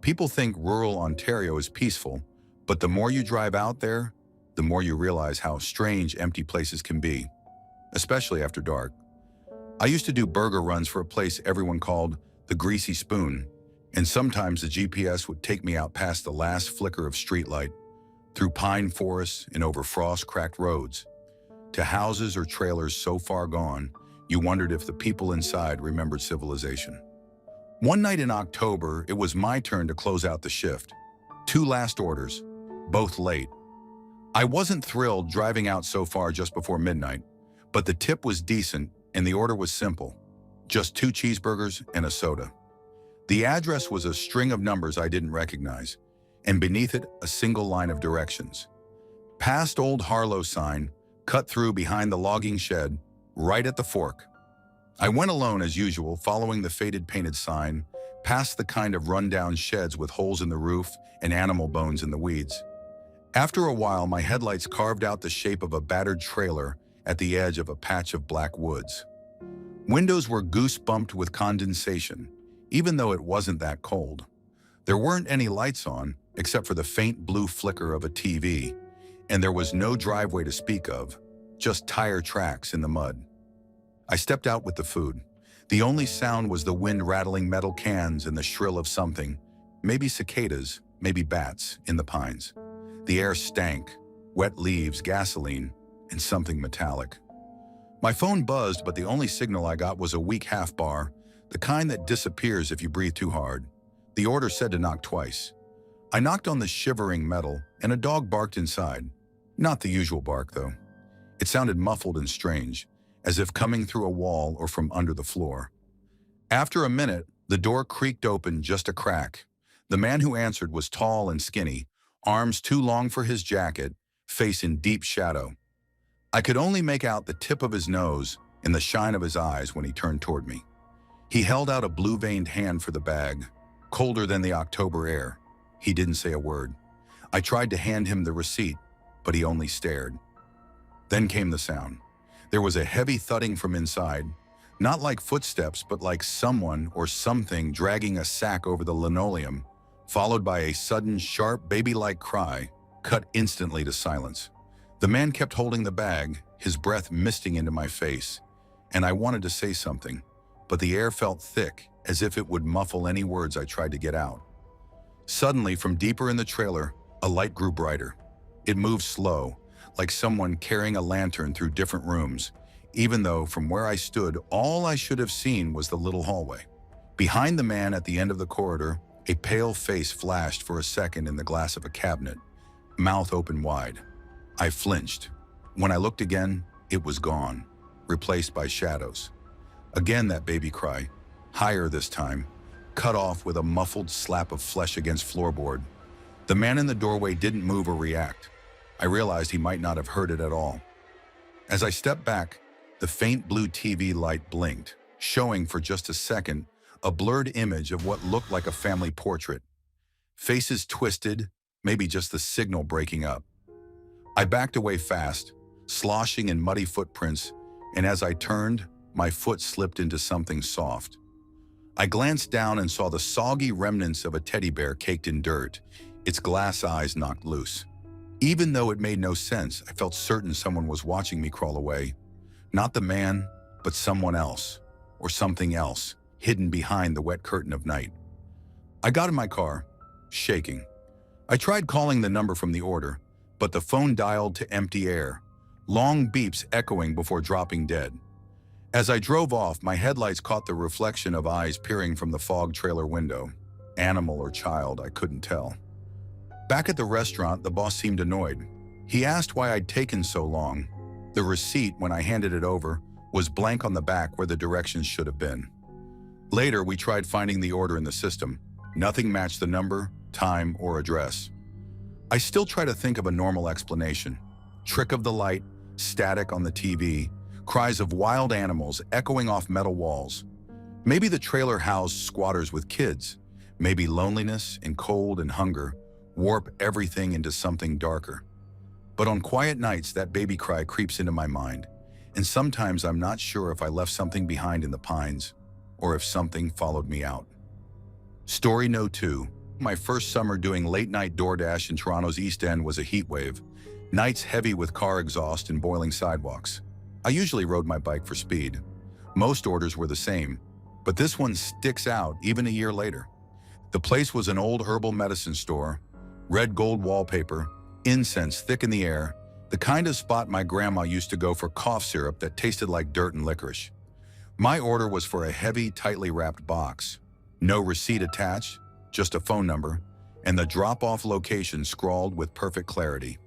People think rural Ontario is peaceful, but the more you drive out there, the more you realize how strange empty places can be, especially after dark. I used to do burger runs for a place everyone called the Greasy Spoon, and sometimes the GPS would take me out past the last flicker of streetlight, through pine forests and over frost-cracked roads, to houses or trailers so far gone, you wondered if the people inside remembered civilization. One night in October, it was my turn to close out the shift. 2 last orders, both late. I wasn't thrilled driving out so far just before midnight, but the tip was decent and the order was simple. Just 2 cheeseburgers and a soda. The address was a string of numbers I didn't recognize, and beneath it, a single line of directions. Past Old Harlow sign, cut through behind the logging shed, right at the fork. I went alone as usual, following the faded painted sign, past the kind of rundown sheds with holes in the roof and animal bones in the weeds. After a while, my headlights carved out the shape of a battered trailer at the edge of a patch of black woods. Windows were goose-bumped with condensation, even though it wasn't that cold. There weren't any lights on, except for the faint blue flicker of a TV, and there was no driveway to speak of, just tire tracks in the mud. I stepped out with the food. The only sound was the wind rattling metal cans and the shrill of something, maybe cicadas, maybe bats, in the pines. The air stank, wet leaves, gasoline, and something metallic. My phone buzzed, but the only signal I got was a weak half-bar, the kind that disappears if you breathe too hard. The order said to knock twice. I knocked on the shivering metal, and a dog barked inside. Not the usual bark, though. It sounded muffled and strange, as if coming through a wall or from under the floor. After a minute, the door creaked open just a crack. The man who answered was tall and skinny, arms too long for his jacket, face in deep shadow. I could only make out the tip of his nose and the shine of his eyes when he turned toward me. He held out a blue-veined hand for the bag, colder than the October air. He didn't say a word. I tried to hand him the receipt, but he only stared. Then came the sound. There was a heavy thudding from inside, not like footsteps, but like someone or something dragging a sack over the linoleum, followed by a sudden, sharp, baby-like cry, cut instantly to silence. The man kept holding the bag, his breath misting into my face, and I wanted to say something, but the air felt thick, as if it would muffle any words I tried to get out. Suddenly, from deeper in the trailer, a light grew brighter. It moved slow, like someone carrying a lantern through different rooms, even though from where I stood, all I should have seen was the little hallway. Behind the man at the end of the corridor, a pale face flashed for a second in the glass of a cabinet, mouth open wide. I flinched. When I looked again, it was gone, replaced by shadows. Again that baby cry, higher this time, cut off with a muffled slap of flesh against floorboard. The man in the doorway didn't move or react. I realized he might not have heard it at all. As I stepped back, the faint blue TV light blinked, showing for just a second a blurred image of what looked like a family portrait. Faces twisted, maybe just the signal breaking up. I backed away fast, sloshing in muddy footprints, and as I turned, my foot slipped into something soft. I glanced down and saw the soggy remnants of a teddy bear caked in dirt, its glass eyes knocked loose. Even though it made no sense, I felt certain someone was watching me crawl away. Not the man, but someone else, or something else, hidden behind the wet curtain of night. I got in my car, shaking. I tried calling the number from the order, but the phone dialed to empty air, long beeps echoing before dropping dead. As I drove off, my headlights caught the reflection of eyes peering from the fog trailer window. Animal or child, I couldn't tell. Back at the restaurant, the boss seemed annoyed. He asked why I'd taken so long. The receipt, when I handed it over, was blank on the back where the directions should have been. Later, we tried finding the order in the system. Nothing matched the number, time, or address. I still try to think of a normal explanation. Trick of the light, static on the TV, cries of wild animals echoing off metal walls. Maybe the trailer housed squatters with kids. Maybe loneliness and cold and hunger warp everything into something darker. But on quiet nights, that baby cry creeps into my mind, and sometimes I'm not sure if I left something behind in the pines, or if something followed me out. Story No. 2, My first summer doing late-night DoorDash in Toronto's East End was a heat wave, nights heavy with car exhaust and boiling sidewalks. I usually rode my bike for speed. Most orders were the same, but this one sticks out even a year later. The place was an old herbal medicine store, red gold wallpaper, incense thick in the air, the kind of spot my grandma used to go for cough syrup that tasted like dirt and licorice. My order was for a heavy, tightly wrapped box. No receipt attached, just a phone number, and the drop-off location scrawled with perfect clarity.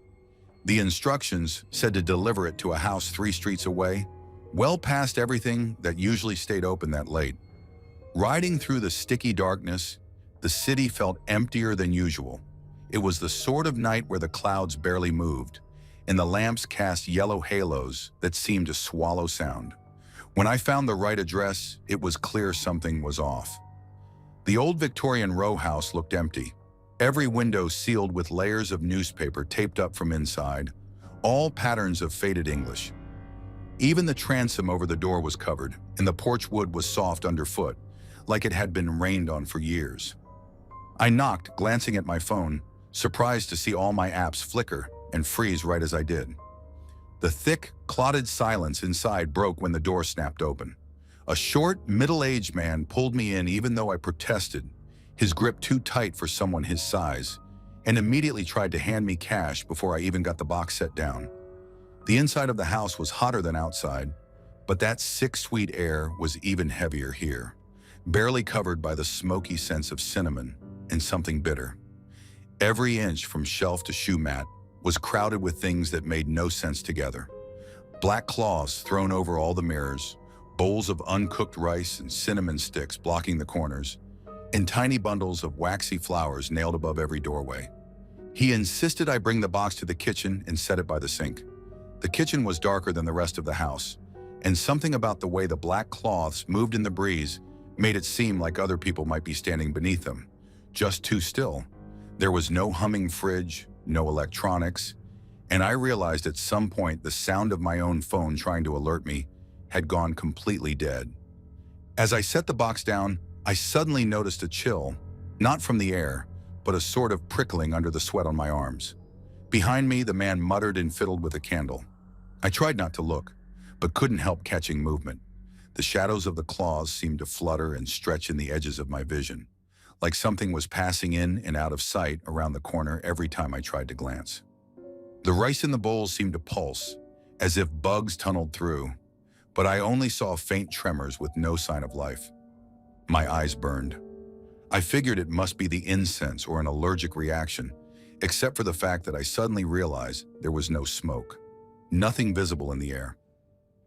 The instructions said to deliver it to a house 3 streets away, well past everything that usually stayed open that late. Riding through the sticky darkness, the city felt emptier than usual. It was the sort of night where the clouds barely moved, and the lamps cast yellow halos that seemed to swallow sound. When I found the right address, it was clear something was off. The old Victorian row house looked empty, every window sealed with layers of newspaper taped up from inside, all patterns of faded English. Even the transom over the door was covered, and the porch wood was soft underfoot, like it had been rained on for years. I knocked, glancing at my phone, surprised to see all my apps flicker and freeze right as I did. The thick, clotted silence inside broke when the door snapped open. A short, middle-aged man pulled me in even though I protested, his grip too tight for someone his size, and immediately tried to hand me cash before I even got the box set down. The inside of the house was hotter than outside, but that sick, sweet air was even heavier here, barely covered by the smoky sense of cinnamon and something bitter. Every inch from shelf to shoe mat was crowded with things that made no sense together. Black cloths thrown over all the mirrors, bowls of uncooked rice and cinnamon sticks blocking the corners, and tiny bundles of waxy flowers nailed above every doorway. He insisted I bring the box to the kitchen and set it by the sink. The kitchen was darker than the rest of the house, and something about the way the black cloths moved in the breeze made it seem like other people might be standing beneath them, just too still. There was no humming fridge, no electronics, and I realized at some point the sound of my own phone trying to alert me had gone completely dead. As I set the box down, I suddenly noticed a chill, not from the air, but a sort of prickling under the sweat on my arms. Behind me, the man muttered and fiddled with a candle. I tried not to look, but couldn't help catching movement. The shadows of the claws seemed to flutter and stretch in the edges of my vision, like something was passing in and out of sight around the corner every time I tried to glance. The rice in the bowl seemed to pulse, as if bugs tunneled through, but I only saw faint tremors with no sign of life. My eyes burned. I figured it must be the incense or an allergic reaction, except for the fact that I suddenly realized there was no smoke, nothing visible in the air.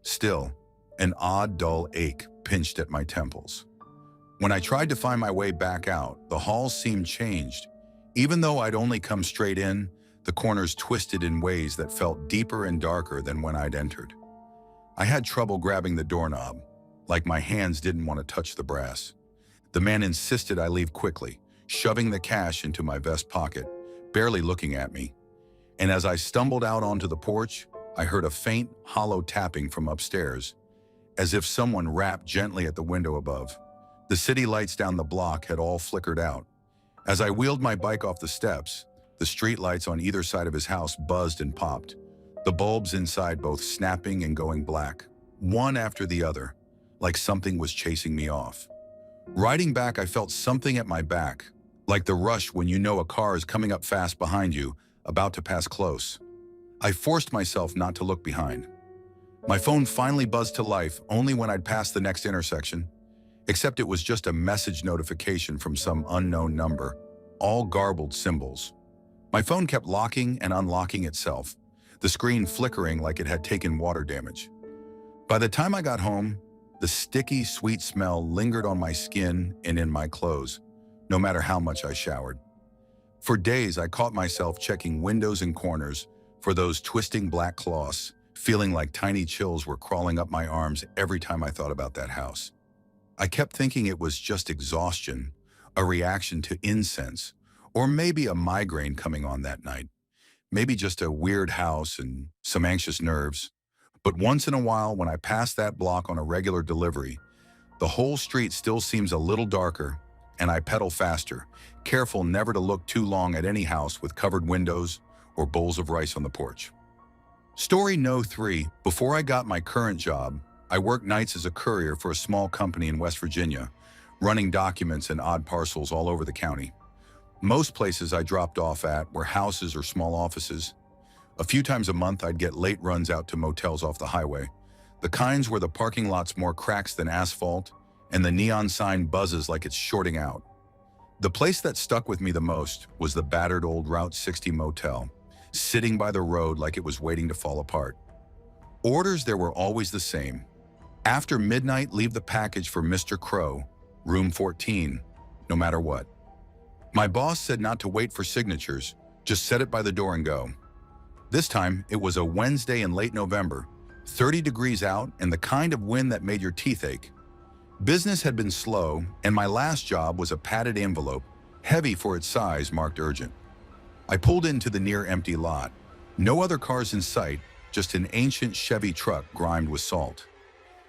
Still, an odd, dull ache pinched at my temples. When I tried to find my way back out, the hall seemed changed. Even though I'd only come straight in, the corners twisted in ways that felt deeper and darker than when I'd entered. I had trouble grabbing the doorknob, like my hands didn't want to touch the brass. The man insisted I leave quickly, shoving the cash into my vest pocket, barely looking at me. And as I stumbled out onto the porch, I heard a faint, hollow tapping from upstairs, as if someone rapped gently at the window above. The city lights down the block had all flickered out. As I wheeled my bike off the steps, the street lights on either side of his house buzzed and popped, the bulbs inside both snapping and going black, one after the other, like something was chasing me off. Riding back, I felt something at my back, like the rush when you know a car is coming up fast behind you, about to pass close. I forced myself not to look behind. My phone finally buzzed to life only when I'd passed the next intersection, except it was just a message notification from some unknown number, all garbled symbols. My phone kept locking and unlocking itself, the screen flickering like it had taken water damage. By the time I got home, the sticky, sweet smell lingered on my skin and in my clothes, no matter how much I showered. For days, I caught myself checking windows and corners for those twisting black cloths, feeling like tiny chills were crawling up my arms every time I thought about that house. I kept thinking it was just exhaustion, a reaction to incense, or maybe a migraine coming on that night. Maybe just a weird house and some anxious nerves. But once in a while, when I pass that block on a regular delivery, the whole street still seems a little darker, and I pedal faster, careful never to look too long at any house with covered windows or bowls of rice on the porch. Story No. 3. Before I got my current job, I worked nights as a courier for a small company in West Virginia, running documents and odd parcels all over the county. Most places I dropped off at were houses or small offices. A few times a month, I'd get late runs out to motels off the highway, the kinds where the parking lot's more cracks than asphalt and the neon sign buzzes like it's shorting out. The place that stuck with me the most was the battered old Route 60 motel, sitting by the road like it was waiting to fall apart. Orders there were always the same. After midnight, leave the package for Mr. Crow, room 14, no matter what. My boss said not to wait for signatures, just set it by the door and go. This time, it was a Wednesday in late November, 30 degrees out and the kind of wind that made your teeth ache. Business had been slow, and my last job was a padded envelope, heavy for its size, marked urgent. I pulled into the near-empty lot. No other cars in sight, just an ancient Chevy truck grimed with salt.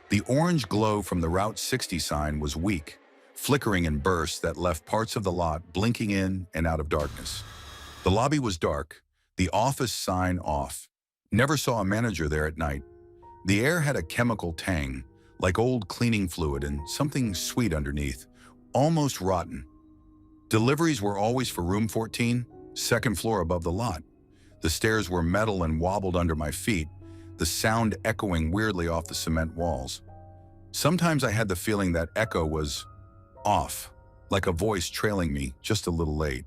The orange glow from the Route 60 sign was weak, flickering in bursts that left parts of the lot blinking in and out of darkness. The lobby was dark, the office sign off. Never saw a manager there at night. The air had a chemical tang, like old cleaning fluid and something sweet underneath, almost rotten. Deliveries were always for room 14, second floor above the lot. The stairs were metal and wobbled under my feet, the sound echoing weirdly off the cement walls. Sometimes I had the feeling that echo was off, like a voice trailing me just a little late.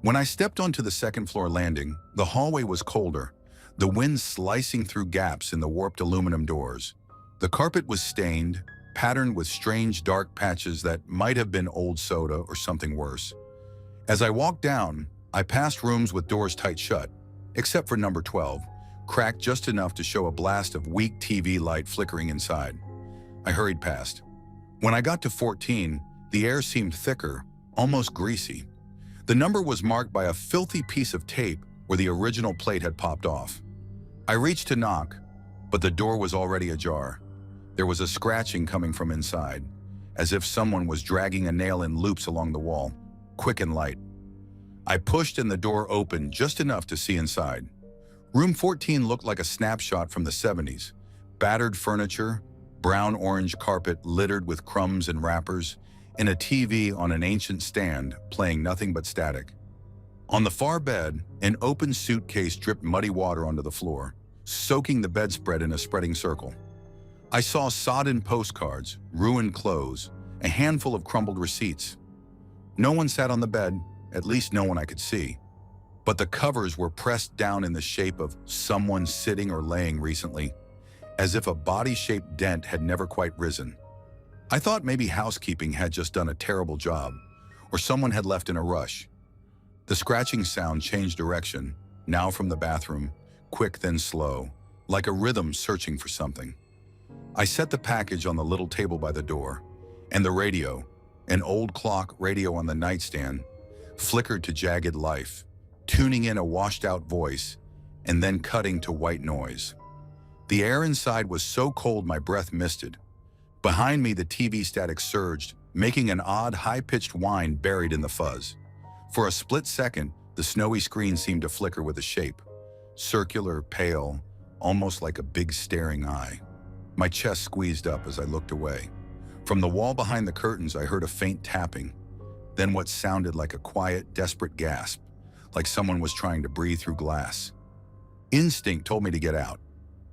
When I stepped onto the second floor landing, the hallway was colder, the wind slicing through gaps in the warped aluminum doors. The carpet was stained, patterned with strange dark patches that might have been old soda or something worse. As I walked down, I passed rooms with doors tight shut, except for number 12, cracked just enough to show a blast of weak TV light flickering inside. I hurried past. When I got to 14, the air seemed thicker, almost greasy. The number was marked by a filthy piece of tape where the original plate had popped off. I reached to knock, but the door was already ajar. There was a scratching coming from inside, as if someone was dragging a nail in loops along the wall, quick and light. I pushed and the door opened just enough to see inside. Room 14 looked like a snapshot from the 70s. Battered furniture, brown-orange carpet littered with crumbs and wrappers, and a TV on an ancient stand playing nothing but static. On the far bed, an open suitcase dripped muddy water onto the floor, soaking the bedspread in a spreading circle. I saw sodden postcards, ruined clothes, a handful of crumbled receipts. No one sat on the bed, at least no one I could see. But the covers were pressed down in the shape of someone sitting or laying recently, as if a body-shaped dent had never quite risen. I thought maybe housekeeping had just done a terrible job, or someone had left in a rush. The scratching sound changed direction, now from the bathroom, quick then slow, like a rhythm searching for something. I set the package on the little table by the door, and the radio, an old clock radio on the nightstand, flickered to jagged life, tuning in a washed-out voice, and then cutting to white noise. The air inside was so cold my breath misted. Behind me, the TV static surged, making an odd, high-pitched whine buried in the fuzz. For a split second, the snowy screen seemed to flicker with a shape. Circular, pale, almost like a big staring eye. My chest squeezed up as I looked away. From the wall behind the curtains, I heard a faint tapping, then what sounded like a quiet, desperate gasp, like someone was trying to breathe through glass. Instinct told me to get out.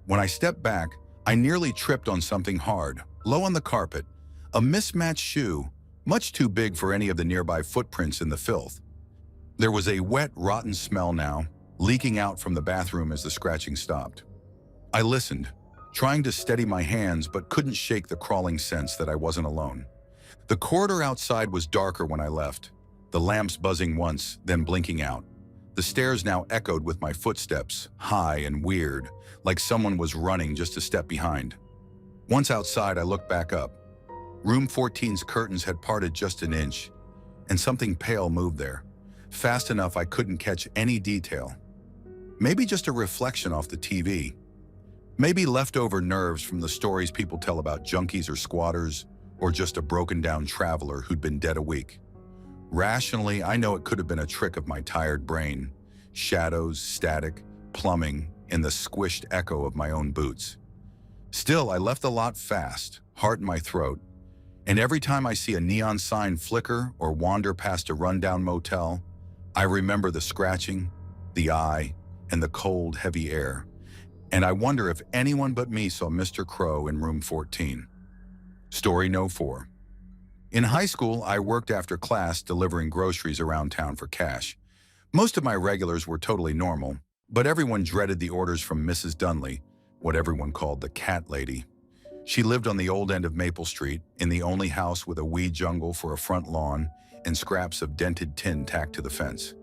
When I stepped back, I nearly tripped on something hard, low on the carpet, a mismatched shoe, much too big for any of the nearby footprints in the filth. There was a wet, rotten smell now, leaking out from the bathroom as the scratching stopped. I listened, trying to steady my hands but couldn't shake the crawling sense that I wasn't alone. The corridor outside was darker when I left, the lamps buzzing once, then blinking out. The stairs now echoed with my footsteps, high and weird, like someone was running just a step behind. Once outside, I looked back up. Room 14's curtains had parted just an inch, and something pale moved there, fast enough I couldn't catch any detail. Maybe just a reflection off the TV. Maybe leftover nerves from the stories people tell about junkies or squatters, or just a broken-down traveler who'd been dead a week. Rationally, I know it could have been a trick of my tired brain. Shadows, static, plumbing, and the squished echo of my own boots. Still, I left the lot fast, heart in my throat, and every time I see a neon sign flicker or wander past a rundown motel, I remember the scratching, the eye, and the cold, heavy air. And I wonder if anyone but me saw Mr. Crow in room 14. Story No. 4. In high school, I worked after class delivering groceries around town for cash. Most of my regulars were totally normal, but everyone dreaded the orders from Mrs. Dunley, what everyone called the cat lady. She lived on the old end of Maple Street, in the only house with a weed jungle for a front lawn and scraps of dented tin tacked to the fence.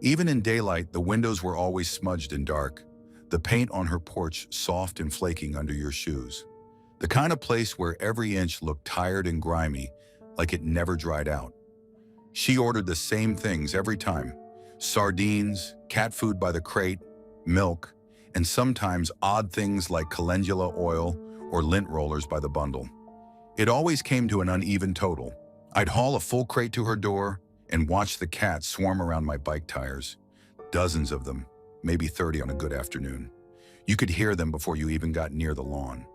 Even in daylight, the windows were always smudged and dark, the paint on her porch soft and flaking under your shoes. The kind of place where every inch looked tired and grimy, like it never dried out. She ordered the same things every time: sardines, cat food by the crate, milk, and sometimes odd things like calendula oil or lint rollers by the bundle. It always came to an uneven total. I'd haul a full crate to her door and watch the cats swarm around my bike tires. Dozens of them, maybe 30 on a good afternoon. You could hear them before you even got near the lawn.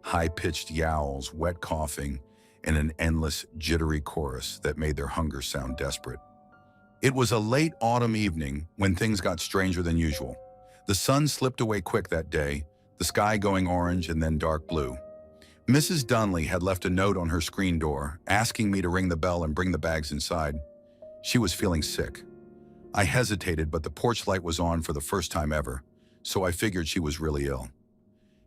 High-pitched yowls, wet coughing, and an endless, jittery chorus that made their hunger sound desperate. It was a late autumn evening when things got stranger than usual. The sun slipped away quick that day, the sky going orange and then dark blue. Mrs. Dunley had left a note on her screen door, asking me to ring the bell and bring the bags inside. She was feeling sick. I hesitated, but the porch light was on for the first time ever, so I figured she was really ill.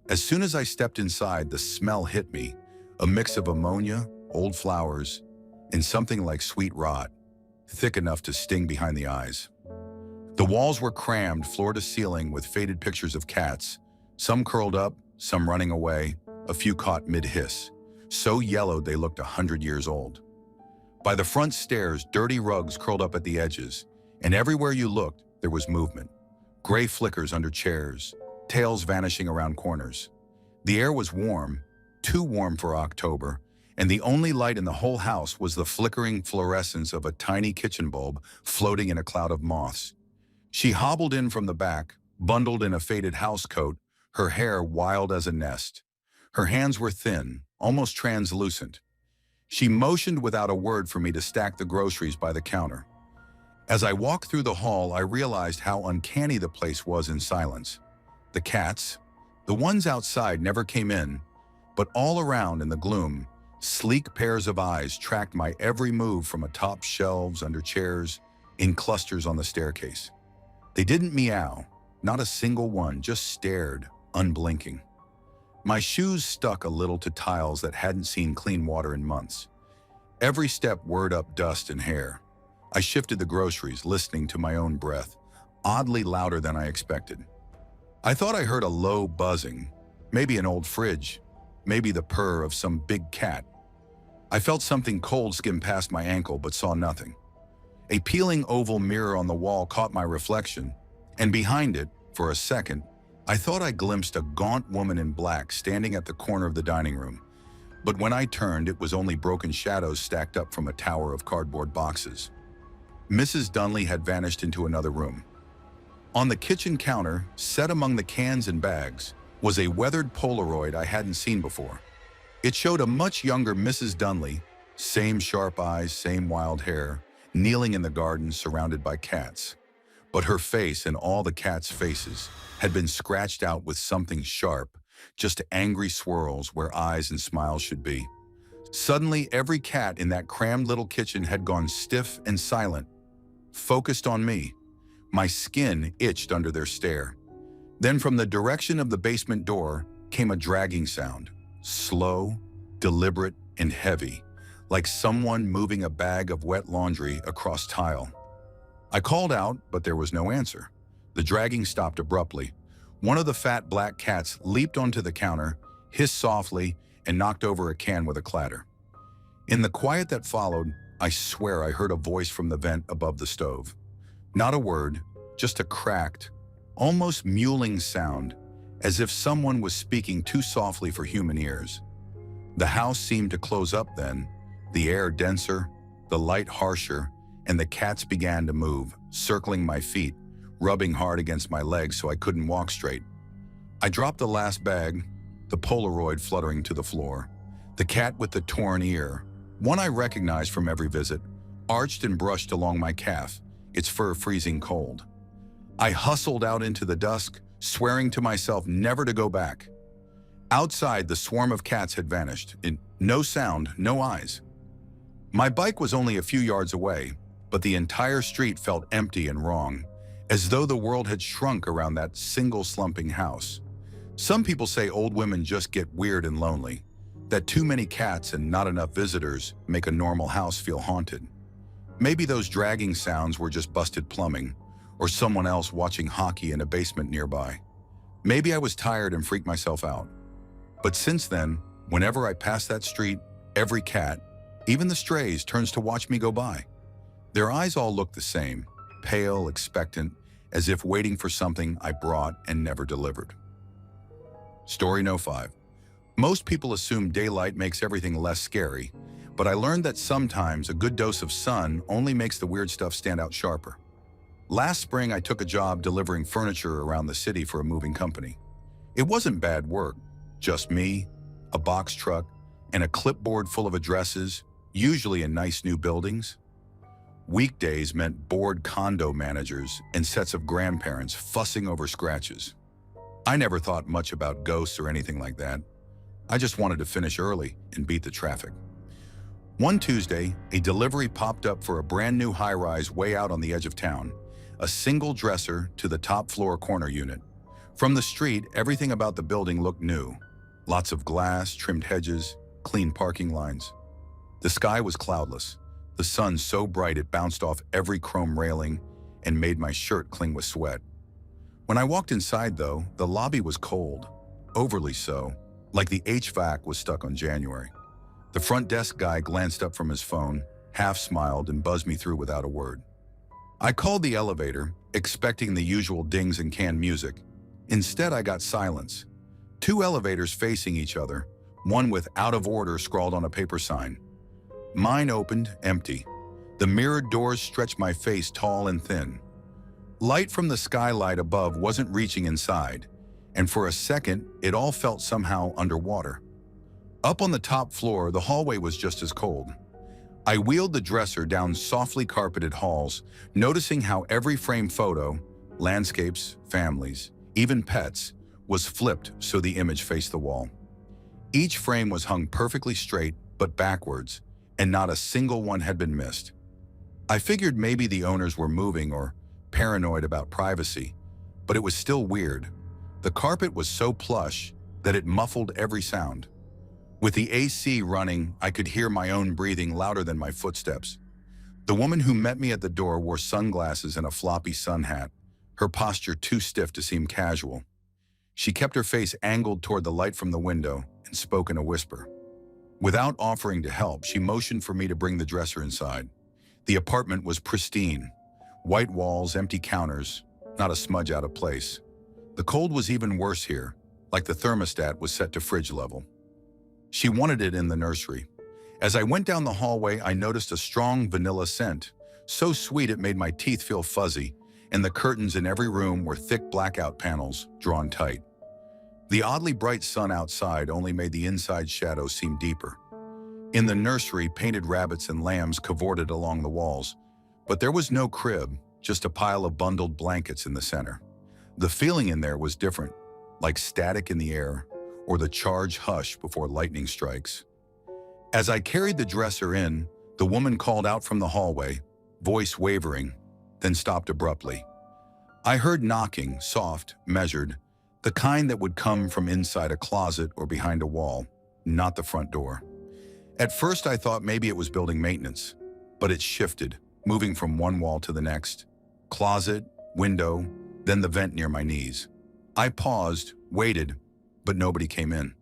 As soon as I stepped inside, the smell hit me, a mix of ammonia, old flowers, and something like sweet rot, thick enough to sting behind the eyes. The walls were crammed floor to ceiling with faded pictures of cats, some curled up, some running away, a few caught mid-hiss, so yellowed they looked 100 years old. By the front stairs, dirty rugs curled up at the edges, and everywhere you looked, there was movement. Gray flickers under chairs, tails vanishing around corners. The air was warm, too warm for October, and the only light in the whole house was the flickering fluorescence of a tiny kitchen bulb floating in a cloud of moths. She hobbled in from the back, bundled in a faded housecoat, her hair wild as a nest. Her hands were thin, almost translucent. She motioned without a word for me to stack the groceries by the counter. As I walked through the hall, I realized how uncanny the place was in silence. The cats, the ones outside, never came in, but all around in the gloom, sleek pairs of eyes tracked my every move from atop shelves, under chairs, in clusters on the staircase. They didn't meow, not a single one, just stared, unblinking. My shoes stuck a little to tiles that hadn't seen clean water in months. Every step whirred up dust and hair. I shifted the groceries, listening to my own breath, oddly louder than I expected. I thought I heard a low buzzing, maybe an old fridge, maybe the purr of some big cat. I felt something cold skim past my ankle but saw nothing. A peeling oval mirror on the wall caught my reflection, and behind it, for a second, I thought I glimpsed a gaunt woman in black standing at the corner of the dining room. But when I turned, it was only broken shadows stacked up from a tower of cardboard boxes. Mrs. Dunley had vanished into another room. On the kitchen counter, set among the cans and bags, was a weathered Polaroid I hadn't seen before. It showed a much younger Mrs. Dunley, same sharp eyes, same wild hair, kneeling in the garden surrounded by cats. But her face and all the cats' faces had been scratched out with something sharp, just angry swirls where eyes and smiles should be. Suddenly, every cat in that crammed little kitchen had gone stiff and silent, focused on me. My skin itched under their stare. Then from the direction of the basement door came a dragging sound, slow, deliberate, and heavy, like someone moving a bag of wet laundry across tile. I called out, but there was no answer. The dragging stopped abruptly. One of the fat black cats leaped onto the counter, hissed softly, and knocked over a can with a clatter. In the quiet that followed, I swear I heard a voice from the vent above the stove. Not a word, just a cracked, almost mewling sound, as if someone was speaking too softly for human ears. The house seemed to close up then, the air denser, the light harsher, and the cats began to move, circling my feet, rubbing hard against my legs so I couldn't walk straight. I dropped the last bag, the Polaroid fluttering to the floor. The cat with the torn ear, one I recognized from every visit, arched and brushed along my calf, its fur freezing cold. I hustled out into the dusk, swearing to myself never to go back. Outside, the swarm of cats had vanished, in no sound, no eyes. My bike was only a few yards away, but the entire street felt empty and wrong, as though the world had shrunk around that single slumping house. Some people say old women just get weird and lonely, that too many cats and not enough visitors make a normal house feel haunted. Maybe those dragging sounds were just busted plumbing, or someone else watching hockey in a basement nearby. Maybe I was tired and freaked myself out. But since then, whenever I pass that street, every cat, even the strays, turns to watch me go by. Their eyes all look the same, pale, expectant, as if waiting for something I brought and never delivered. Story No. 5. Most people assume daylight makes everything less scary, but I learned that sometimes a good dose of sun only makes the weird stuff stand out sharper. Last spring, I took a job delivering furniture around the city for a moving company. It wasn't bad work, just me, a box truck, and a clipboard full of addresses, usually in nice new buildings. Weekdays meant bored condo managers and sets of grandparents fussing over scratches. I never thought much about ghosts or anything like that. I just wanted to finish early and beat the traffic. One Tuesday, a delivery popped up for a brand new high-rise way out on the edge of town, a single dresser to the top floor corner unit. From the street, everything about the building looked new. Lots of glass, trimmed hedges, clean parking lines. The sky was cloudless, the sun so bright it bounced off every chrome railing and made my shirt cling with sweat. When I walked inside, though, the lobby was cold, overly so, like the HVAC was stuck on January. The front desk guy glanced up from his phone, half smiled, and buzzed me through without a word. I called the elevator, expecting the usual dings and canned music. Instead, I got silence. Two elevators facing each other, one with "out of order" scrawled on a paper sign. Mine opened, empty. The mirrored doors stretched my face tall and thin. Light from the skylight above wasn't reaching inside, and for a second, it all felt somehow underwater. Up on the top floor, the hallway was just as cold. I wheeled the dresser down softly carpeted halls, noticing how every frame photo, landscapes, families, even pets, was flipped so the image faced the wall. Each frame was hung perfectly straight, but backwards, and not a single one had been missed. I figured maybe the owners were moving or paranoid about privacy, but it was still weird. The carpet was so plush that it muffled every sound. With the AC running, I could hear my own breathing louder than my footsteps. The woman who met me at the door wore sunglasses and a floppy sun hat, her posture too stiff to seem casual. She kept her face angled toward the light from the window and spoke in a whisper. Without offering to help, she motioned for me to bring the dresser inside. The apartment was pristine. White walls, empty counters, not a smudge out of place. The cold was even worse here, like the thermostat was set to fridge level. She wanted it in the nursery. As I went down the hallway, I noticed a strong vanilla scent, so sweet it made my teeth feel fuzzy, and the curtains in every room were thick blackout panels, drawn tight. The oddly bright sun outside only made the inside shadows seem deeper. In the nursery, painted rabbits and lambs cavorted along the walls, but there was no crib, just a pile of bundled blankets in the center. The feeling in there was different, like static in the air, or the charged hush before lightning strikes. As I carried the dresser in, the woman called out from the hallway, voice wavering, then stopped abruptly. I heard knocking, soft, measured, the kind that would come from inside a closet or behind a wall, not the front door. At first I thought maybe it was building maintenance, but it shifted, moving from one wall to the next. Closet, window, then the vent near my knees. I paused, waited, but nobody came in.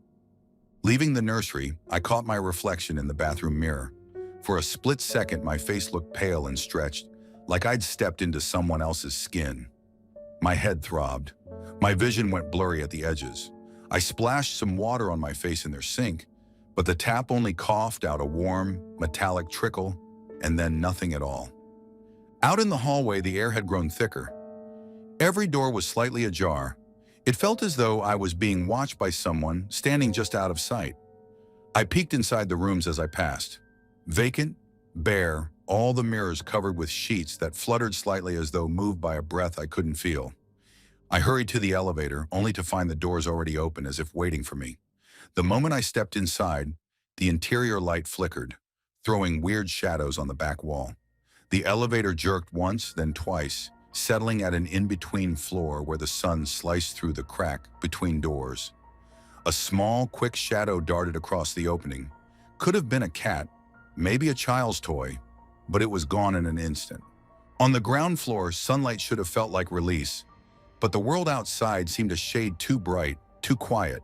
Leaving the nursery, I caught my reflection in the bathroom mirror. For a split second, my face looked pale and stretched, like I'd stepped into someone else's skin. My head throbbed. My vision went blurry at the edges. I splashed some water on my face in their sink, but the tap only coughed out a warm, metallic trickle, and then nothing at all. Out in the hallway, the air had grown thicker. Every door was slightly ajar. It felt as though I was being watched by someone standing just out of sight. I peeked inside the rooms as I passed. Vacant, bare, all the mirrors covered with sheets that fluttered slightly as though moved by a breath I couldn't feel. I hurried to the elevator, only to find the doors already open as if waiting for me. The moment I stepped inside, the interior light flickered, throwing weird shadows on the back wall. The elevator jerked once, then twice, settling at an in-between floor where the sun sliced through the crack between doors. A small, quick shadow darted across the opening. Could have been a cat, maybe a child's toy, but it was gone in an instant. On the ground floor, sunlight should have felt like release, but the world outside seemed a shade too bright, too quiet.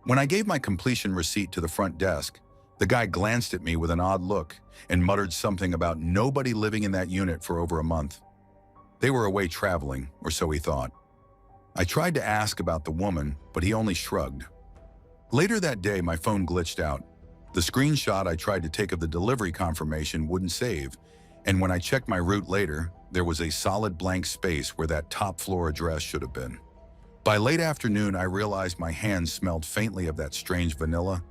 When I gave my completion receipt to the front desk, the guy glanced at me with an odd look and muttered something about nobody living in that unit for over a month. They were away traveling, or so he thought. I tried to ask about the woman, but he only shrugged. Later that day, my phone glitched out. The screenshot I tried to take of the delivery confirmation wouldn't save, and when I checked my route later, there was a solid blank space where that top floor address should have been. By late afternoon, I realized my hands smelled faintly of that strange vanilla,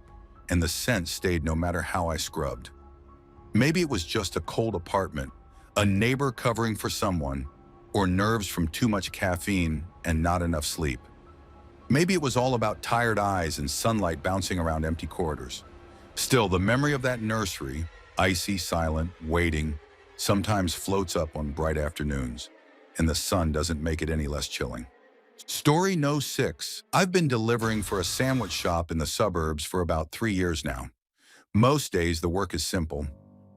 and the scent stayed no matter how I scrubbed. Maybe it was just a cold apartment, a neighbor covering for someone, or nerves from too much caffeine and not enough sleep. Maybe it was all about tired eyes and sunlight bouncing around empty corridors. Still, the memory of that nursery, icy, silent, waiting, sometimes floats up on bright afternoons, and the sun doesn't make it any less chilling. Story No. 6. I've been delivering for a sandwich shop in the suburbs for about 3 years now. Most days, the work is simple.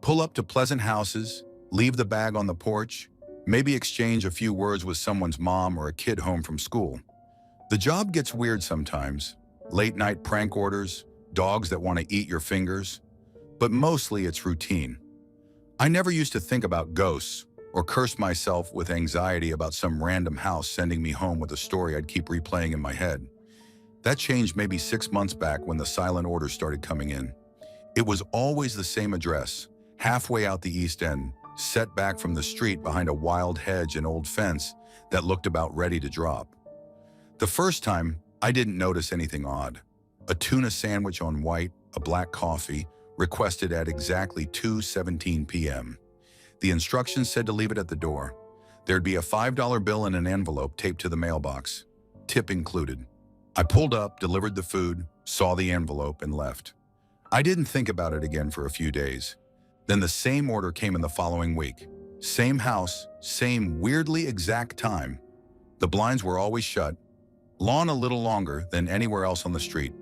Pull up to pleasant houses, leave the bag on the porch, maybe exchange a few words with someone's mom or a kid home from school. The job gets weird sometimes. Late-night prank orders, dogs that want to eat your fingers. But mostly it's routine. I never used to think about ghosts or curse myself with anxiety about some random house sending me home with a story I'd keep replaying in my head. That changed maybe 6 months back when the silent orders started coming in. It was always the same address, halfway out the East End, set back from the street behind a wild hedge and old fence that looked about ready to drop. The first time, I didn't notice anything odd. A tuna sandwich on white, a black coffee, requested at exactly 2:17 p.m. The instructions said to leave it at the door. There'd be a $5 bill in an envelope taped to the mailbox, tip included. I pulled up, delivered the food, saw the envelope, and left. I didn't think about it again for a few days. Then the same order came in the following week. Same house, same weirdly exact time. The blinds were always shut, lawn a little longer than anywhere else on the street.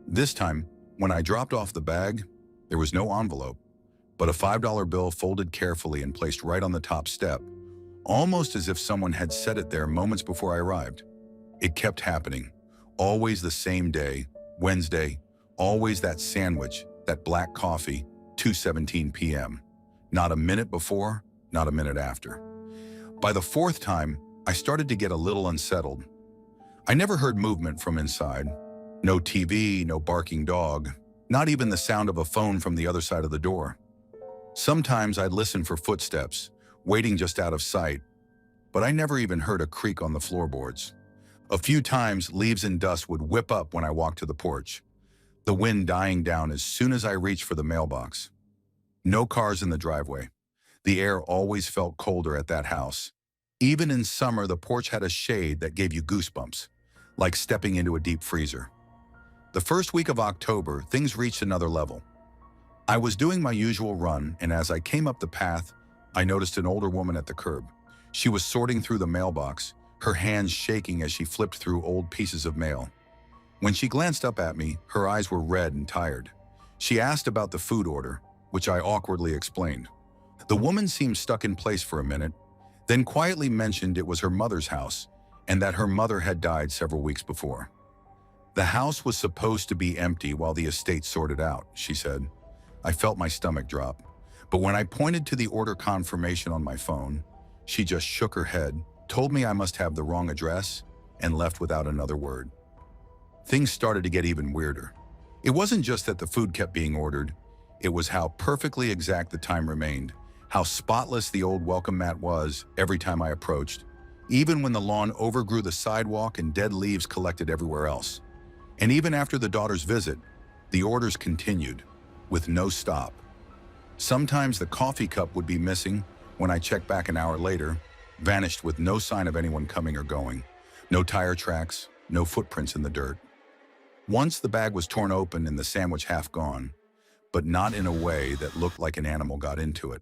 This time, when I dropped off the bag, there was no envelope, but a $5 bill folded carefully and placed right on the top step, almost as if someone had set it there moments before I arrived. It kept happening. Always the same day, Wednesday, always that sandwich, that black coffee, 2:17 p.m. Not a minute before, not a minute after. By the fourth time, I started to get a little unsettled. I never heard movement from inside. No TV, no barking dog, not even the sound of a phone from the other side of the door. Sometimes I'd listen for footsteps, waiting just out of sight, but I never even heard a creak on the floorboards. A few times, leaves and dust would whip up when I walked to the porch, the wind dying down as soon as I reached for the mailbox. No cars in the driveway. The air always felt colder at that house. Even in summer, the porch had a shade that gave you goosebumps, like stepping into a deep freezer. The first week of October, things reached another level. I was doing my usual run, and as I came up the path, I noticed an older woman at the curb. She was sorting through the mailbox, her hands shaking as she flipped through old pieces of mail. When she glanced up at me, her eyes were red and tired. She asked about the food order, which I awkwardly explained. The woman seemed stuck in place for a minute, then quietly mentioned it was her mother's house and that her mother had died several weeks before. The house was supposed to be empty while the estate sorted out, she said. I felt my stomach drop, but when I pointed to the order confirmation on my phone, she just shook her head, told me I must have the wrong address, and left without another word. Things started to get even weirder. It wasn't just that the food kept being ordered, it was how perfectly exact the time remained, how spotless the old welcome mat was every time I approached, even when the lawn overgrew the sidewalk and dead leaves collected everywhere else. And even after the daughter's visit, the orders continued, with no stop. Sometimes the coffee cup would be missing when I checked back an hour later, vanished with no sign of anyone coming or going. No tire tracks, no footprints in the dirt. Once the bag was torn open and the sandwich half gone, but not in a way that looked like an animal got into it.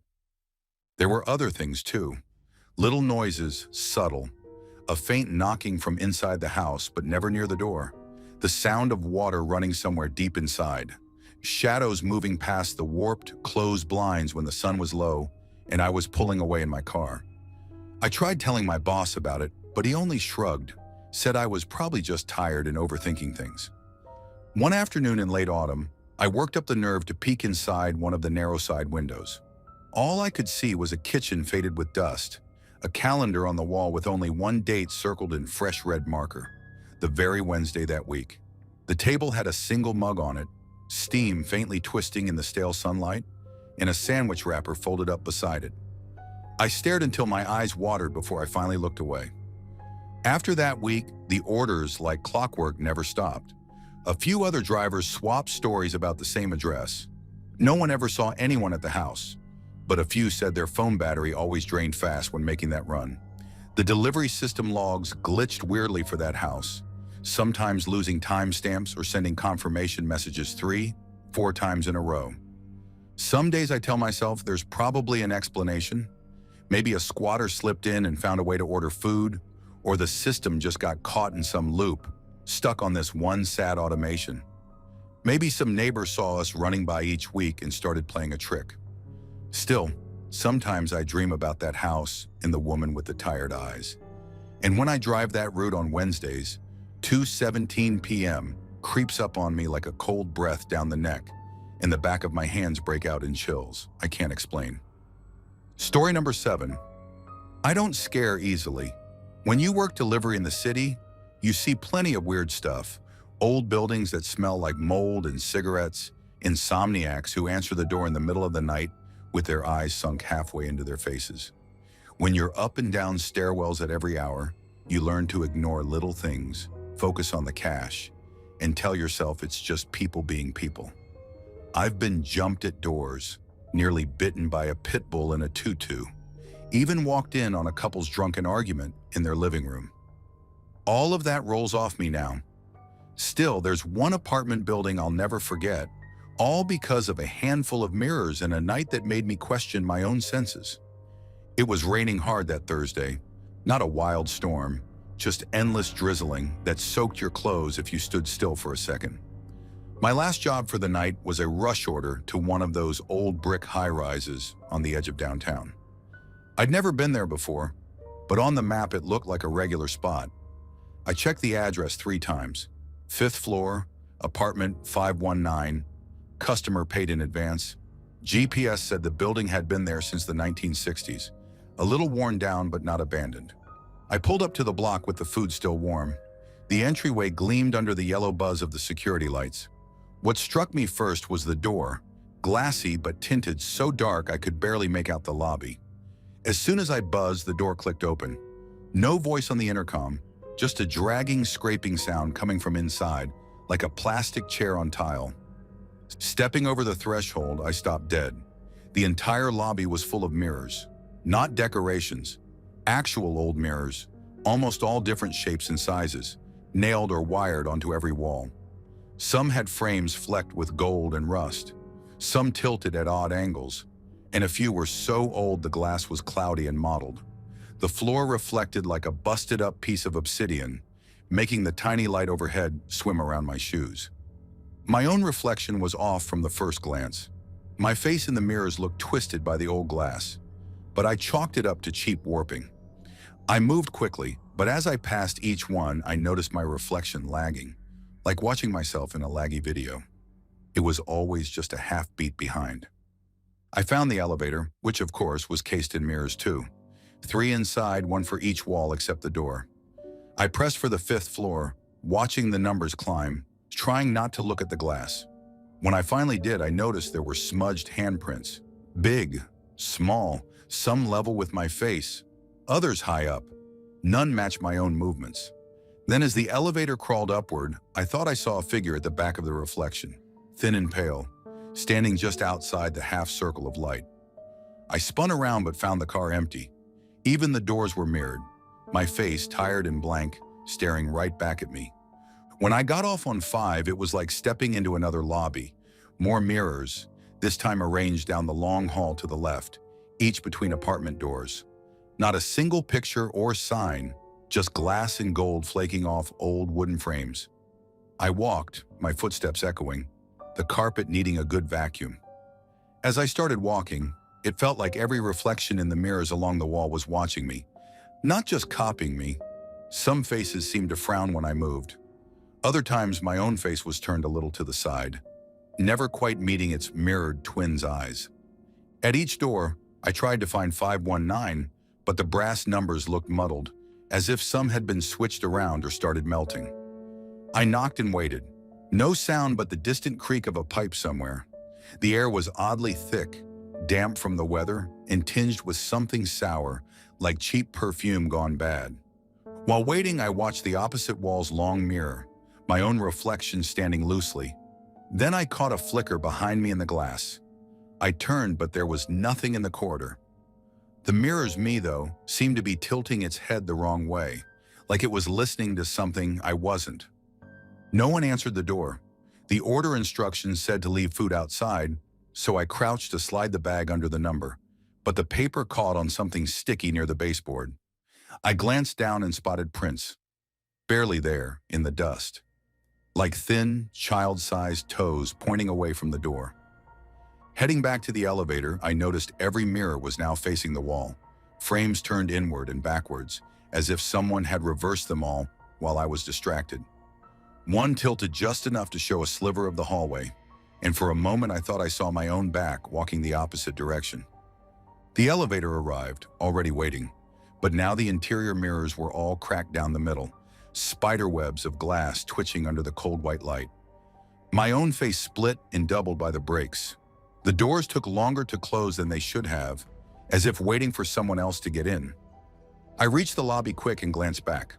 There were other things too. Little noises, subtle. A faint knocking from inside the house, but never near the door. The sound of water running somewhere deep inside. Shadows moving past the warped, closed blinds when the sun was low and I was pulling away in my car. I tried telling my boss about it, but he only shrugged, said I was probably just tired and overthinking things. One afternoon in late autumn, I worked up the nerve to peek inside one of the narrow side windows. All I could see was a kitchen faded with dust, a calendar on the wall with only one date circled in fresh red marker, the very Wednesday that week. The table had a single mug on it, steam faintly twisting in the stale sunlight, and a sandwich wrapper folded up beside it. I stared until my eyes watered before I finally looked away. After that week, the orders, like clockwork, never stopped. A few other drivers swapped stories about the same address. No one ever saw anyone at the house, but a few said their phone battery always drained fast when making that run. The delivery system logs glitched weirdly for that house, sometimes losing timestamps or sending confirmation messages 3, 4 times in a row. Some days I tell myself there's probably an explanation. Maybe a squatter slipped in and found a way to order food, or the system just got caught in some loop, stuck on this one sad automation. Maybe some neighbor saw us running by each week and started playing a trick. Still, sometimes I dream about that house and the woman with the tired eyes. And when I drive that route on Wednesdays, 2:17 p.m. creeps up on me like a cold breath down the neck, and the back of my hands break out in chills I can't explain. Story number 7. I don't scare easily. When you work delivery in the city, you see plenty of weird stuff. Old buildings that smell like mold and cigarettes, insomniacs who answer the door in the middle of the night with their eyes sunk halfway into their faces. When you're up and down stairwells at every hour, you learn to ignore little things, focus on the cash, and tell yourself it's just people being people. I've been jumped at doors, nearly bitten by a pit bull in a tutu, even walked in on a couple's drunken argument in their living room. All of that rolls off me now. Still, there's one apartment building I'll never forget, all because of a handful of mirrors and a night that made me question my own senses. It was raining hard that Thursday, not a wild storm, just endless drizzling that soaked your clothes if you stood still for a second. My last job for the night was a rush order to one of those old brick high-rises on the edge of downtown. I'd never been there before, but on the map it looked like a regular spot. I checked the address 3 times. 5th floor, apartment 519, customer paid in advance. GPS said the building had been there since the 1960s, a little worn down but not abandoned. I pulled up to the block with the food still warm. The entryway gleamed under the yellow buzz of the security lights. What struck me first was the door, glassy but tinted so dark I could barely make out the lobby. As soon as I buzzed, the door clicked open. No voice on the intercom, just a dragging, scraping sound coming from inside, like a plastic chair on tile. Stepping over the threshold, I stopped dead. The entire lobby was full of mirrors, not decorations, actual old mirrors, almost all different shapes and sizes, nailed or wired onto every wall. Some had frames flecked with gold and rust, some tilted at odd angles, and a few were so old the glass was cloudy and mottled. The floor reflected like a busted-up piece of obsidian, making the tiny light overhead swim around my shoes. My own reflection was off from the first glance. My face in the mirrors looked twisted by the old glass, but I chalked it up to cheap warping. I moved quickly, but as I passed each one, I noticed my reflection lagging, like watching myself in a laggy video. It was always just a half beat behind. I found the elevator, which of course was cased in mirrors too. 3 inside, 1 for each wall except the door. I pressed for the 5th floor, watching the numbers climb, trying not to look at the glass. When I finally did, I noticed there were smudged handprints. Big, small, some level with my face, others high up. None matched my own movements. Then as the elevator crawled upward, I thought I saw a figure at the back of the reflection, thin and pale, standing just outside the half circle of light. I spun around but found the car empty. Even the doors were mirrored, my face, tired and blank, staring right back at me. When I got off on 5, it was like stepping into another lobby. More mirrors, this time arranged down the long hall to the left, each between apartment doors. Not a single picture or sign, just glass and gold flaking off old wooden frames. I walked, my footsteps echoing, the carpet needing a good vacuum. As I started walking, it felt like every reflection in the mirrors along the wall was watching me, not just copying me. Some faces seemed to frown when I moved. Other times my own face was turned a little to the side, never quite meeting its mirrored twin's eyes. At each door, I tried to find 519, but the brass numbers looked muddled, as if some had been switched around or started melting. I knocked and waited. No sound but the distant creak of a pipe somewhere. The air was oddly thick, damp from the weather, and tinged with something sour, like cheap perfume gone bad. While waiting, I watched the opposite wall's long mirror, my own reflection standing loosely. Then I caught a flicker behind me in the glass. I turned, but there was nothing in the corridor. The mirror's me, though, seemed to be tilting its head the wrong way, like it was listening to something I wasn't. No one answered the door. The order instructions said to leave food outside, so I crouched to slide the bag under the number, but the paper caught on something sticky near the baseboard. I glanced down and spotted prints, barely there, in the dust, like thin, child-sized toes pointing away from the door. Heading back to the elevator, I noticed every mirror was now facing the wall, frames turned inward and backwards, as if someone had reversed them all while I was distracted. One tilted just enough to show a sliver of the hallway, and for a moment I thought I saw my own back walking the opposite direction. The elevator arrived, already waiting, but now the interior mirrors were all cracked down the middle, spider webs of glass twitching under the cold white light. My own face split and doubled by the breaks. The doors took longer to close than they should have, as if waiting for someone else to get in. I reached the lobby quick and glanced back.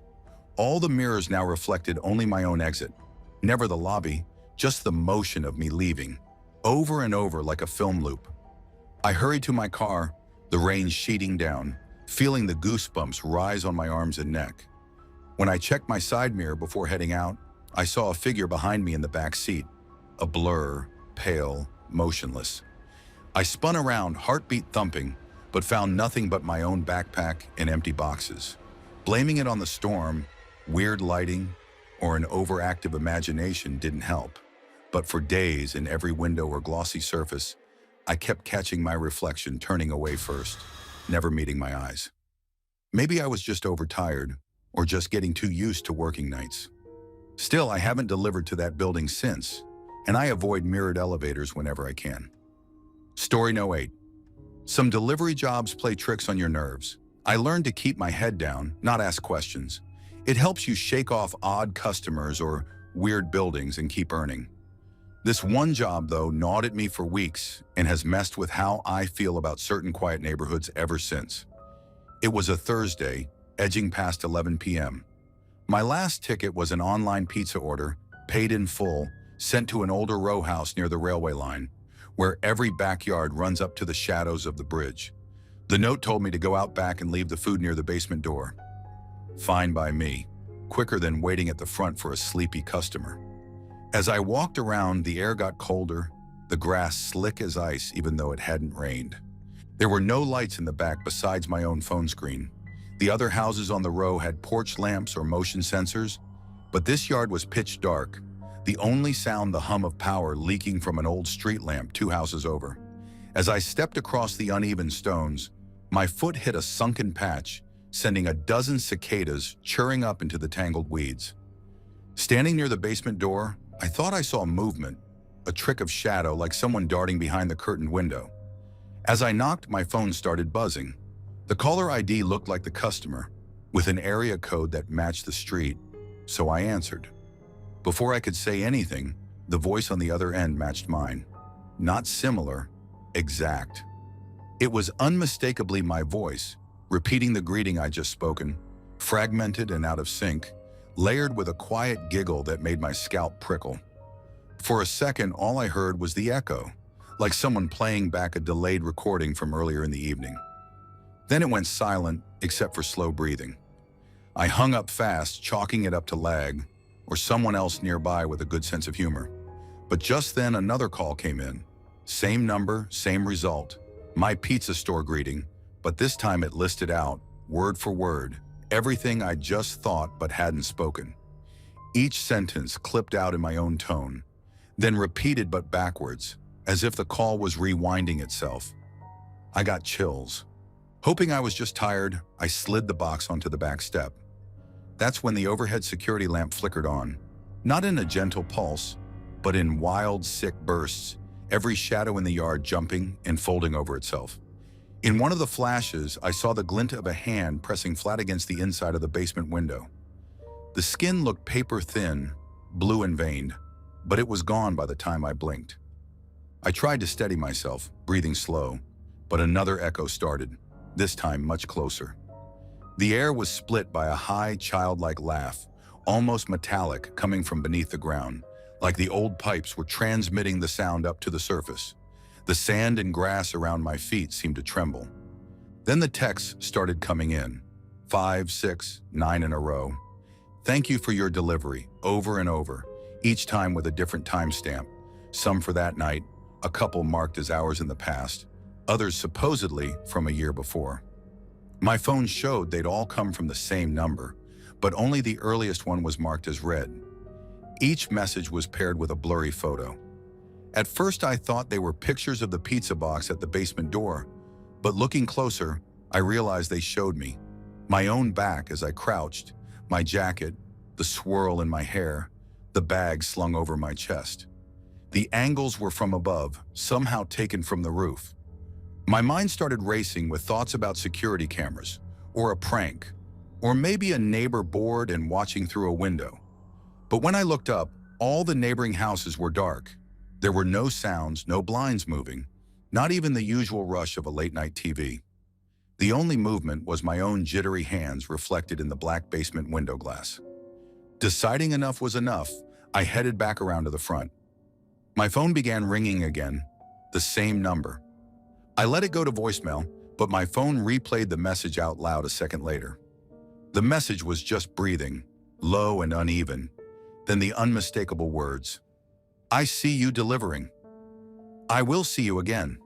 All the mirrors now reflected only my own exit. Never the lobby, just the motion of me leaving, over and over like a film loop. I hurried to my car, the rain sheeting down, feeling the goosebumps rise on my arms and neck. When I checked my side mirror before heading out, I saw a figure behind me in the back seat, a blur, pale, motionless. I spun around, heartbeat thumping, but found nothing but my own backpack and empty boxes. Blaming it on the storm, weird lighting, or an overactive imagination didn't help. But for days, in every window or glossy surface, I kept catching my reflection turning away first, never meeting my eyes. Maybe I was just overtired, or just getting too used to working nights. Still, I haven't delivered to that building since, and I avoid mirrored elevators whenever I can. Story No. 8. Some delivery jobs play tricks on your nerves. I learned to keep my head down, not ask questions. It helps you shake off odd customers or weird buildings and keep earning. This one job, though, gnawed at me for weeks and has messed with how I feel about certain quiet neighborhoods ever since. It was a Thursday, edging past 11 p.m. My last ticket was an online pizza order, paid in full, sent to an older row house near the railway line, where every backyard runs up to the shadows of the bridge. The note told me to go out back and leave the food near the basement door. Fine by me, quicker than waiting at the front for a sleepy customer. As I walked around, the air got colder, the grass slick as ice even though it hadn't rained. There were no lights in the back besides my own phone screen. The other houses on the row had porch lamps or motion sensors, but this yard was pitch dark, the only sound the hum of power leaking from an old street lamp 2 houses over. As I stepped across the uneven stones, my foot hit a sunken patch, sending a dozen cicadas churring up into the tangled weeds. Standing near the basement door, I thought I saw movement, a trick of shadow like someone darting behind the curtained window. As I knocked, my phone started buzzing. The caller ID looked like the customer, with an area code that matched the street, so I answered. Before I could say anything, the voice on the other end matched mine. Not similar, exact. It was unmistakably my voice, repeating the greeting I'd just spoken, fragmented and out of sync, layered with a quiet giggle that made my scalp prickle. For a second, all I heard was the echo, like someone playing back a delayed recording from earlier in the evening. Then it went silent, except for slow breathing. I hung up fast, chalking it up to lag, or someone else nearby with a good sense of humor. But just then, another call came in. Same number, same result. My pizza store greeting, but this time it listed out, word for word, everything I just thought but hadn't spoken. Each sentence clipped out in my own tone, then repeated but backwards, as if the call was rewinding itself. I got chills. Hoping I was just tired, I slid the box onto the back step. That's when the overhead security lamp flickered on, not in a gentle pulse, but in wild, sick bursts, every shadow in the yard jumping and folding over itself. In one of the flashes, I saw the glint of a hand pressing flat against the inside of the basement window. The skin looked paper-thin, blue and veined, but it was gone by the time I blinked. I tried to steady myself, breathing slow, but another echo started, this time much closer. The air was split by a high, childlike laugh, almost metallic, coming from beneath the ground, like the old pipes were transmitting the sound up to the surface. The sand and grass around my feet seemed to tremble. Then the texts started coming in, 5, 6, 9 in a row. Thank you for your delivery, over and over, each time with a different timestamp, some for that night, a couple marked as hours in the past, others supposedly from a year before. My phone showed they'd all come from the same number, but only the earliest one was marked as read. Each message was paired with a blurry photo. At first I thought they were pictures of the pizza box at the basement door, but looking closer, I realized they showed me my own back as I crouched, my jacket, the swirl in my hair, the bag slung over my chest. The angles were from above, somehow taken from the roof. My mind started racing with thoughts about security cameras, or a prank, or maybe a neighbor bored and watching through a window. But when I looked up, all the neighboring houses were dark. There were no sounds, no blinds moving, not even the usual rush of a late-night TV. The only movement was my own jittery hands reflected in the black basement window glass. Deciding enough was enough, I headed back around to the front. My phone began ringing again, the same number. I let it go to voicemail, but my phone replayed the message out loud a second later. The message was just breathing, low and uneven, then the unmistakable words, "I see you delivering. I will see you again."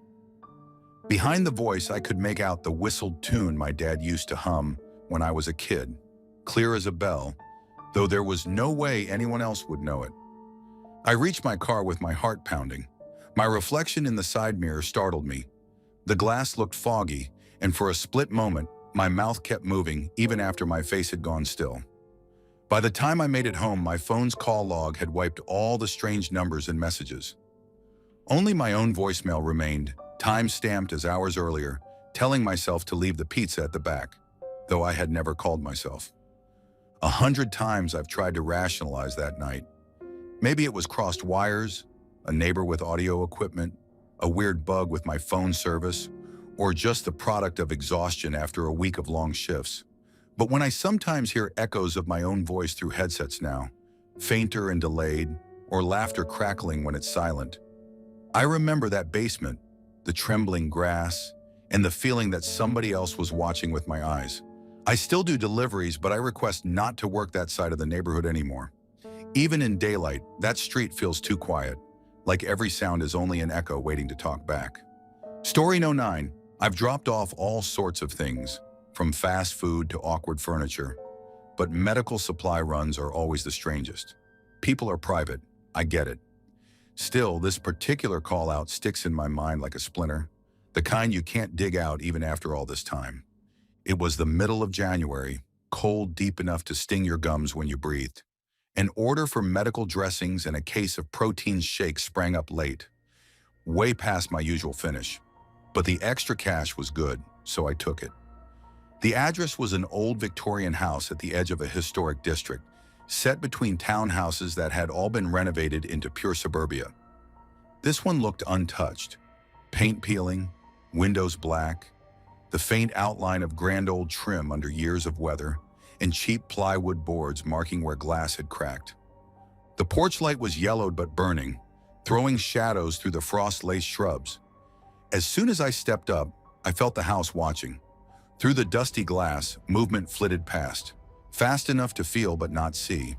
Behind the voice, I could make out the whistled tune my dad used to hum when I was a kid, clear as a bell, though there was no way anyone else would know it. I reached my car with my heart pounding. My reflection in the side mirror startled me. The glass looked foggy, and for a split moment, my mouth kept moving even after my face had gone still. By the time I made it home, my phone's call log had wiped all the strange numbers and messages. Only my own voicemail remained, time-stamped as hours earlier, telling myself to leave the pizza at the back, though I had never called myself. 100 times I've tried to rationalize that night. Maybe it was crossed wires, a neighbor with audio equipment, a weird bug with my phone service, or just the product of exhaustion after a week of long shifts. But when I sometimes hear echoes of my own voice through headsets now, fainter and delayed, or laughter crackling when it's silent, I remember that basement, the trembling grass, and the feeling that somebody else was watching with my eyes. I still do deliveries, but I request not to work that side of the neighborhood anymore. Even in daylight, that street feels too quiet, like every sound is only an echo waiting to talk back. Story No. 9. I've dropped off all sorts of things, from fast food to awkward furniture, but medical supply runs are always the strangest. People are private, I get it. Still, this particular call-out sticks in my mind like a splinter, the kind you can't dig out even after all this time. It was the middle of January, cold deep enough to sting your gums when you breathed. An order for medical dressings and a case of protein shakes sprang up late, way past my usual finish. But the extra cash was good, so I took it. The address was an old Victorian house at the edge of a historic district, set between townhouses that had all been renovated into pure suburbia. This one looked untouched, paint peeling, windows black, the faint outline of grand old trim under years of weather, and cheap plywood boards marking where glass had cracked. The porch light was yellowed but burning, throwing shadows through the frost-laced shrubs. As soon as I stepped up, I felt the house watching. Through the dusty glass, movement flitted past, fast enough to feel but not see.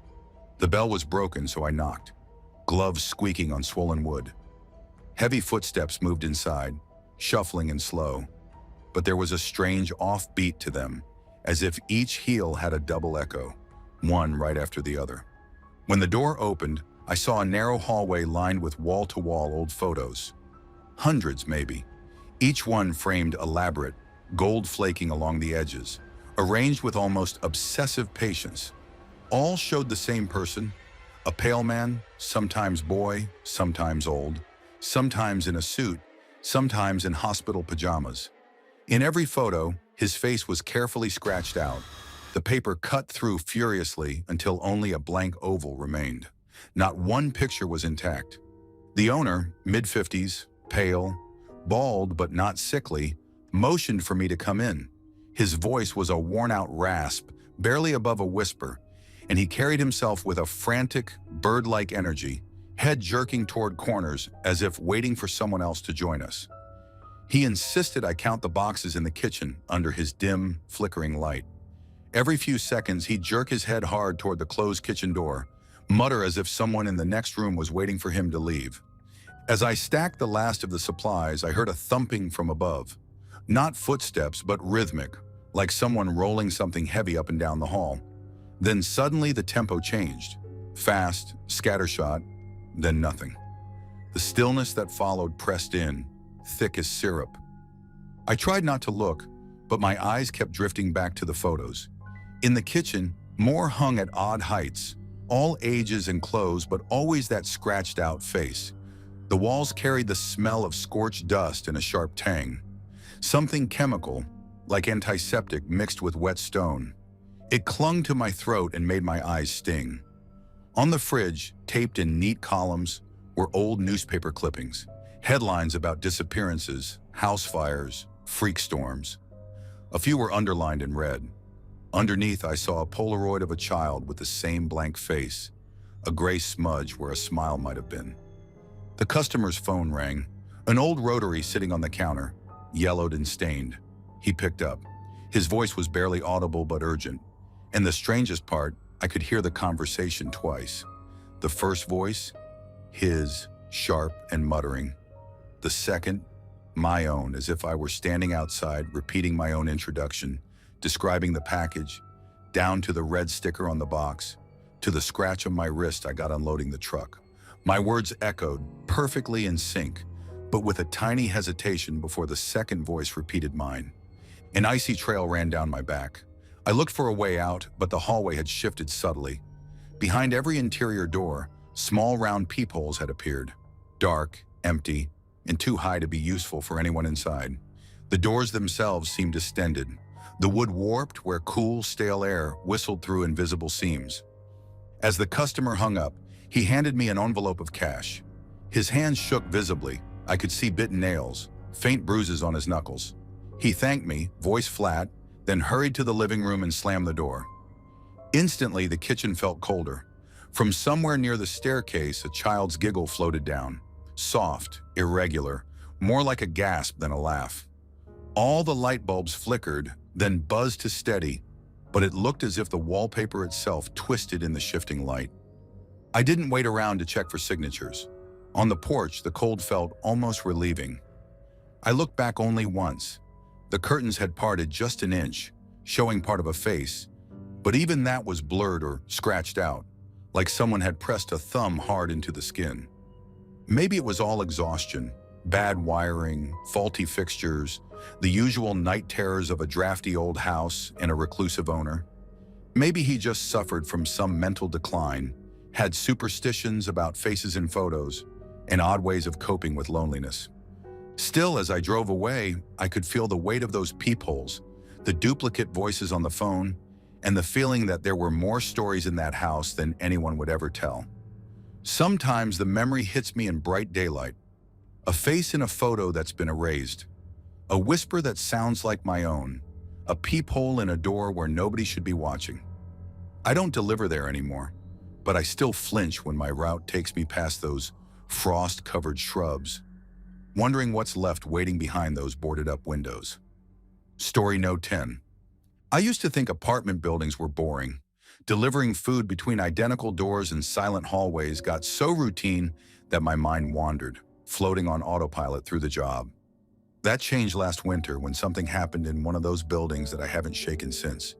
The bell was broken, so I knocked, gloves squeaking on swollen wood. Heavy footsteps moved inside, shuffling and slow, but there was a strange offbeat to them, as if each heel had a double echo, one right after the other. When the door opened, I saw a narrow hallway lined with wall-to-wall old photos. Hundreds, maybe. Each one framed elaborate, gold flaking along the edges, arranged with almost obsessive patience. All showed the same person, a pale man, sometimes boy, sometimes old, sometimes in a suit, sometimes in hospital pajamas. In every photo, his face was carefully scratched out, the paper cut through furiously until only a blank oval remained. Not one picture was intact. The owner, mid-50s, pale, bald but not sickly, motioned for me to come in. His voice was a worn-out rasp, barely above a whisper, and he carried himself with a frantic, bird-like energy, head jerking toward corners as if waiting for someone else to join us. He insisted I count the boxes in the kitchen under his dim, flickering light. Every few seconds, he'd jerk his head hard toward the closed kitchen door, mutter as if someone in the next room was waiting for him to leave. As I stacked the last of the supplies, I heard a thumping from above. Not footsteps, but rhythmic, like someone rolling something heavy up and down the hall. Then suddenly the tempo changed. Fast, scattershot, then nothing. The stillness that followed pressed in, thick as syrup. I tried not to look, but my eyes kept drifting back to the photos. In the kitchen, more hung at odd heights, all ages and clothes, but always that scratched-out face. The walls carried the smell of scorched dust and a sharp tang. Something chemical, like antiseptic mixed with wet stone. It clung to my throat and made my eyes sting. On the fridge, taped in neat columns, were old newspaper clippings, headlines about disappearances, house fires, freak storms. A few were underlined in red. Underneath, I saw a Polaroid of a child with the same blank face, a gray smudge where a smile might have been. The customer's phone rang, an old rotary sitting on the counter, yellowed and stained. He picked up. His voice was barely audible but urgent. And the strangest part, I could hear the conversation twice. The first voice, his, sharp and muttering. The second, my own, as if I were standing outside, repeating my own introduction, describing the package, down to the red sticker on the box, to the scratch on my wrist I got unloading the truck. My words echoed, perfectly in sync, but with a tiny hesitation before the second voice repeated mine. An icy trail ran down my back. I looked for a way out, but the hallway had shifted subtly. Behind every interior door, small round peepholes had appeared, dark, empty, and too high to be useful for anyone inside. The doors themselves seemed distended, the wood warped where cool, stale air whistled through invisible seams. As the customer hung up, he handed me an envelope of cash. His hands shook visibly. I could see bitten nails, faint bruises on his knuckles. He thanked me, voice flat, then hurried to the living room and slammed the door. Instantly, the kitchen felt colder. From somewhere near the staircase, a child's giggle floated down. Soft, irregular, more like a gasp than a laugh. All the light bulbs flickered, then buzzed to steady, but it looked as if the wallpaper itself twisted in the shifting light. I didn't wait around to check for signatures. On the porch, the cold felt almost relieving. I looked back only once. The curtains had parted just an inch, showing part of a face, but even that was blurred or scratched out, like someone had pressed a thumb hard into the skin. Maybe it was all exhaustion, bad wiring, faulty fixtures, the usual night terrors of a drafty old house and a reclusive owner. Maybe he just suffered from some mental decline, had superstitions about faces in photos, and odd ways of coping with loneliness. Still, as I drove away, I could feel the weight of those peepholes, the duplicate voices on the phone, and the feeling that there were more stories in that house than anyone would ever tell. Sometimes the memory hits me in bright daylight. A face in a photo that's been erased. A whisper that sounds like my own. A peephole in a door where nobody should be watching. I don't deliver there anymore, but I still flinch when my route takes me past those frost-covered shrubs, wondering what's left waiting behind those boarded-up windows. Story Note 10. I used to think apartment buildings were boring. Delivering food between identical doors and silent hallways got so routine that my mind wandered, floating on autopilot through the job. That changed last winter when something happened in one of those buildings that I haven't shaken since.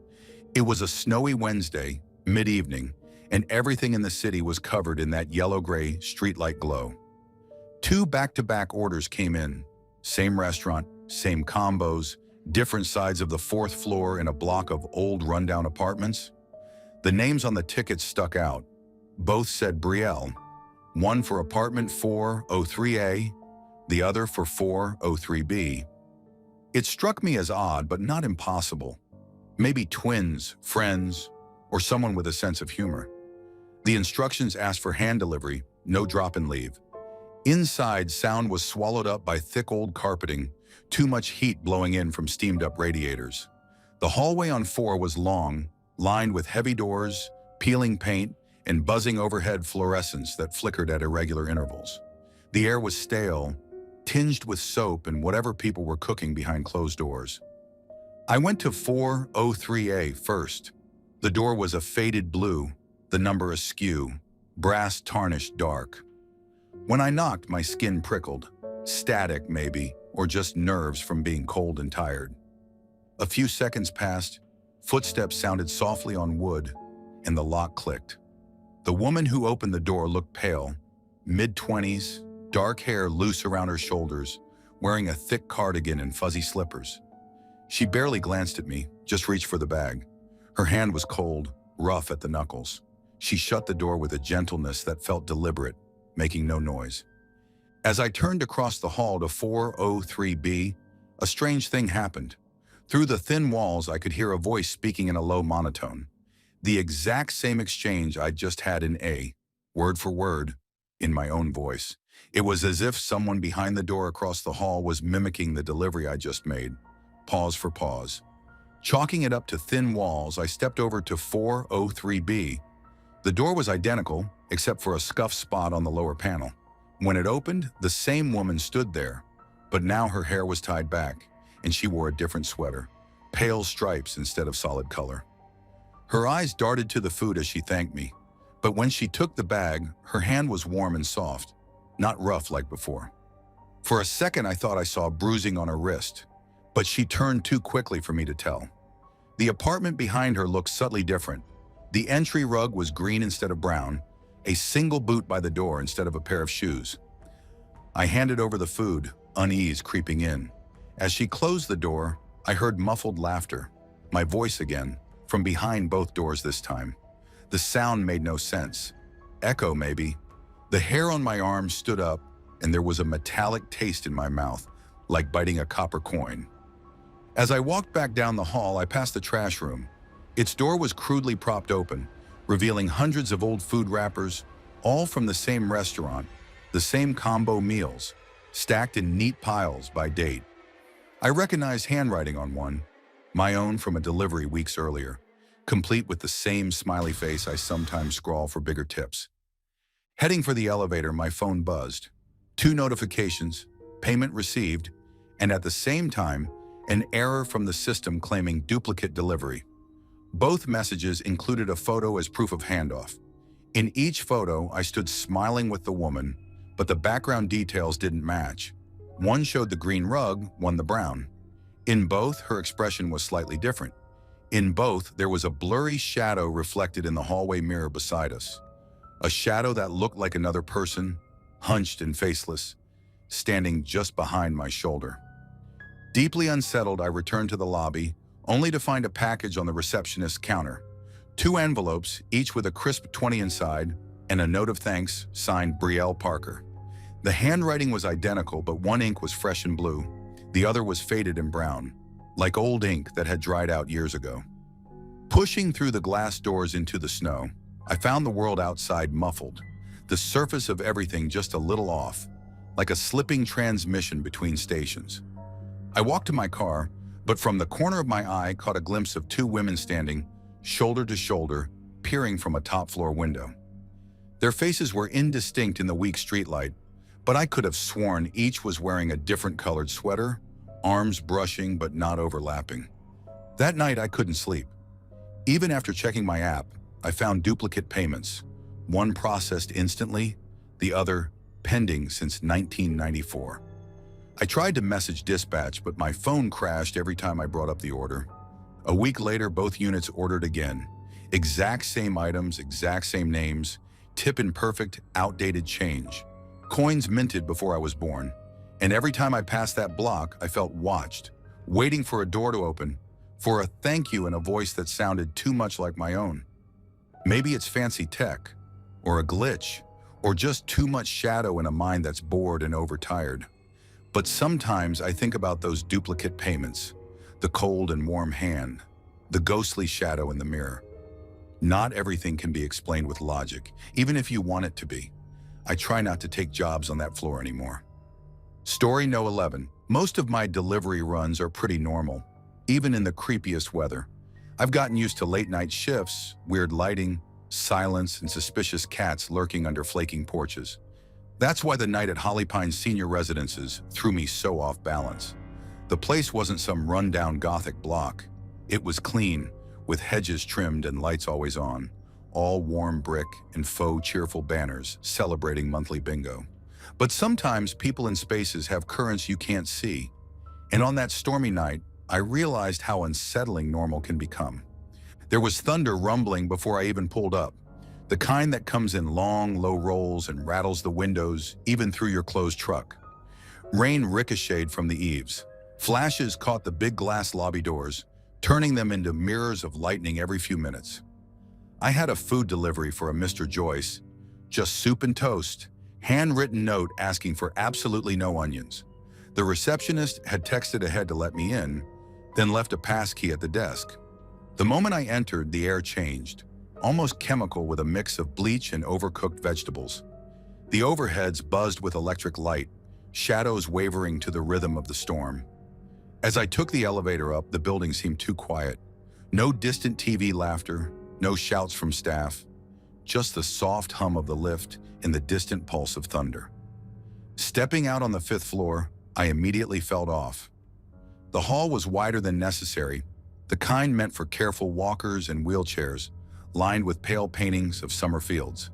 It was a snowy Wednesday, mid-evening, and everything in the city was covered in that yellow-gray streetlight glow. 2 back-to-back orders came in. Same restaurant, same combos, different sides of the 4th floor in a block of old rundown apartments. The names on the tickets stuck out. Both said Brielle, one for apartment 403A, the other for 403B. It struck me as odd, but not impossible. Maybe twins, friends, or someone with a sense of humor. The instructions asked for hand delivery, no drop and leave. Inside, sound was swallowed up by thick old carpeting, too much heat blowing in from steamed-up radiators. The hallway on 4 was long, lined with heavy doors, peeling paint, and buzzing overhead fluorescents that flickered at irregular intervals. The air was stale, tinged with soap and whatever people were cooking behind closed doors. I went to 403A first. The door was a faded blue, the number askew, brass tarnished dark. When I knocked, my skin prickled. Static, maybe, or just nerves from being cold and tired. A few seconds passed, footsteps sounded softly on wood, and the lock clicked. The woman who opened the door looked pale, mid-20s, dark hair loose around her shoulders, wearing a thick cardigan and fuzzy slippers. She barely glanced at me, just reached for the bag. Her hand was cold, rough at the knuckles. She shut the door with a gentleness that felt deliberate, making no noise. As I turned across the hall to 403B, a strange thing happened. Through the thin walls, I could hear a voice speaking in a low monotone. The exact same exchange I'd just had in A, word for word, in my own voice. It was as if someone behind the door across the hall was mimicking the delivery I just made, pause for pause. Chalking it up to thin walls, I stepped over to 403B. The door was identical, except for a scuffed spot on the lower panel. When it opened, the same woman stood there, but now her hair was tied back, and she wore a different sweater, pale stripes instead of solid color. Her eyes darted to the food as she thanked me, but when she took the bag, her hand was warm and soft, not rough like before. For a second, I thought I saw bruising on her wrist, but she turned too quickly for me to tell. The apartment behind her looked subtly different. The entry rug was green instead of brown, a single boot by the door instead of a pair of shoes. I handed over the food, unease creeping in. As she closed the door, I heard muffled laughter, my voice again, from behind both doors this time. The sound made no sense. Echo, maybe. The hair on my arm stood up, and there was a metallic taste in my mouth, like biting a copper coin. As I walked back down the hall, I passed the trash room. Its door was crudely propped open, revealing hundreds of old food wrappers, all from the same restaurant, the same combo meals, stacked in neat piles by date. I recognized handwriting on one, my own from a delivery weeks earlier, complete with the same smiley face I sometimes scrawl for bigger tips. Heading for the elevator, my phone buzzed. 2 notifications, payment received, and at the same time, an error from the system claiming duplicate delivery. Both messages included a photo as proof of handoff. In each photo, I stood smiling with the woman, but the background details didn't match. One showed the green rug, one the brown. In both, her expression was slightly different. In both, there was a blurry shadow reflected in the hallway mirror beside us. A shadow that looked like another person, hunched and faceless, standing just behind my shoulder. Deeply unsettled, I returned to the lobby, only to find a package on the receptionist's counter. 2 envelopes, each with a crisp 20 inside, and a note of thanks signed Brielle Parker. The handwriting was identical, but one ink was fresh and blue. The other was faded and brown, like old ink that had dried out years ago. Pushing through the glass doors into the snow, I found the world outside muffled, the surface of everything just a little off, like a slipping transmission between stations. I walked to my car, but from the corner of my eye caught a glimpse of two women standing, shoulder to shoulder, peering from a top-floor window. Their faces were indistinct in the weak streetlight, but I could have sworn each was wearing a different colored sweater, arms brushing but not overlapping. That night I couldn't sleep. Even after checking my app, I found duplicate payments, one processed instantly, the other pending since 1994. I tried to message dispatch, but my phone crashed every time I brought up the order. A week later, both units ordered again. Exact same items, exact same names, tip in perfect, outdated change. Coins minted before I was born. And every time I passed that block, I felt watched, waiting for a door to open, for a thank you in a voice that sounded too much like my own. Maybe it's fancy tech, or a glitch, or just too much shadow in a mind that's bored and overtired. But sometimes I think about those duplicate payments, the cold and warm hand, the ghostly shadow in the mirror. Not everything can be explained with logic, even if you want it to be. I try not to take jobs on that floor anymore. Story No. 11. Most of my delivery runs are pretty normal, even in the creepiest weather. I've gotten used to late-night shifts, weird lighting, silence, and suspicious cats lurking under flaking porches. That's why the night at Holly Pines Senior Residences threw me so off balance. The place wasn't some run-down Gothic block. It was clean, with hedges trimmed and lights always on, all warm brick and faux cheerful banners celebrating monthly bingo. But sometimes people in spaces have currents you can't see. And on that stormy night, I realized how unsettling normal can become. There was thunder rumbling before I even pulled up, the kind that comes in long, low rolls and rattles the windows even through your closed truck. Rain ricocheted from the eaves. Flashes caught the big glass lobby doors, turning them into mirrors of lightning every few minutes. I had a food delivery for a Mr. Joyce, just soup and toast, handwritten note asking for absolutely no onions. The receptionist had texted ahead to let me in, then left a passkey at the desk. The moment I entered, the air changed, almost chemical with a mix of bleach and overcooked vegetables. The overheads buzzed with electric light, shadows wavering to the rhythm of the storm. As I took the elevator up, the building seemed too quiet. No distant TV laughter, no shouts from staff, just the soft hum of the lift and the distant pulse of thunder. Stepping out on the 5th floor, I immediately felt off. The hall was wider than necessary, the kind meant for careful walkers and wheelchairs, lined with pale paintings of summer fields.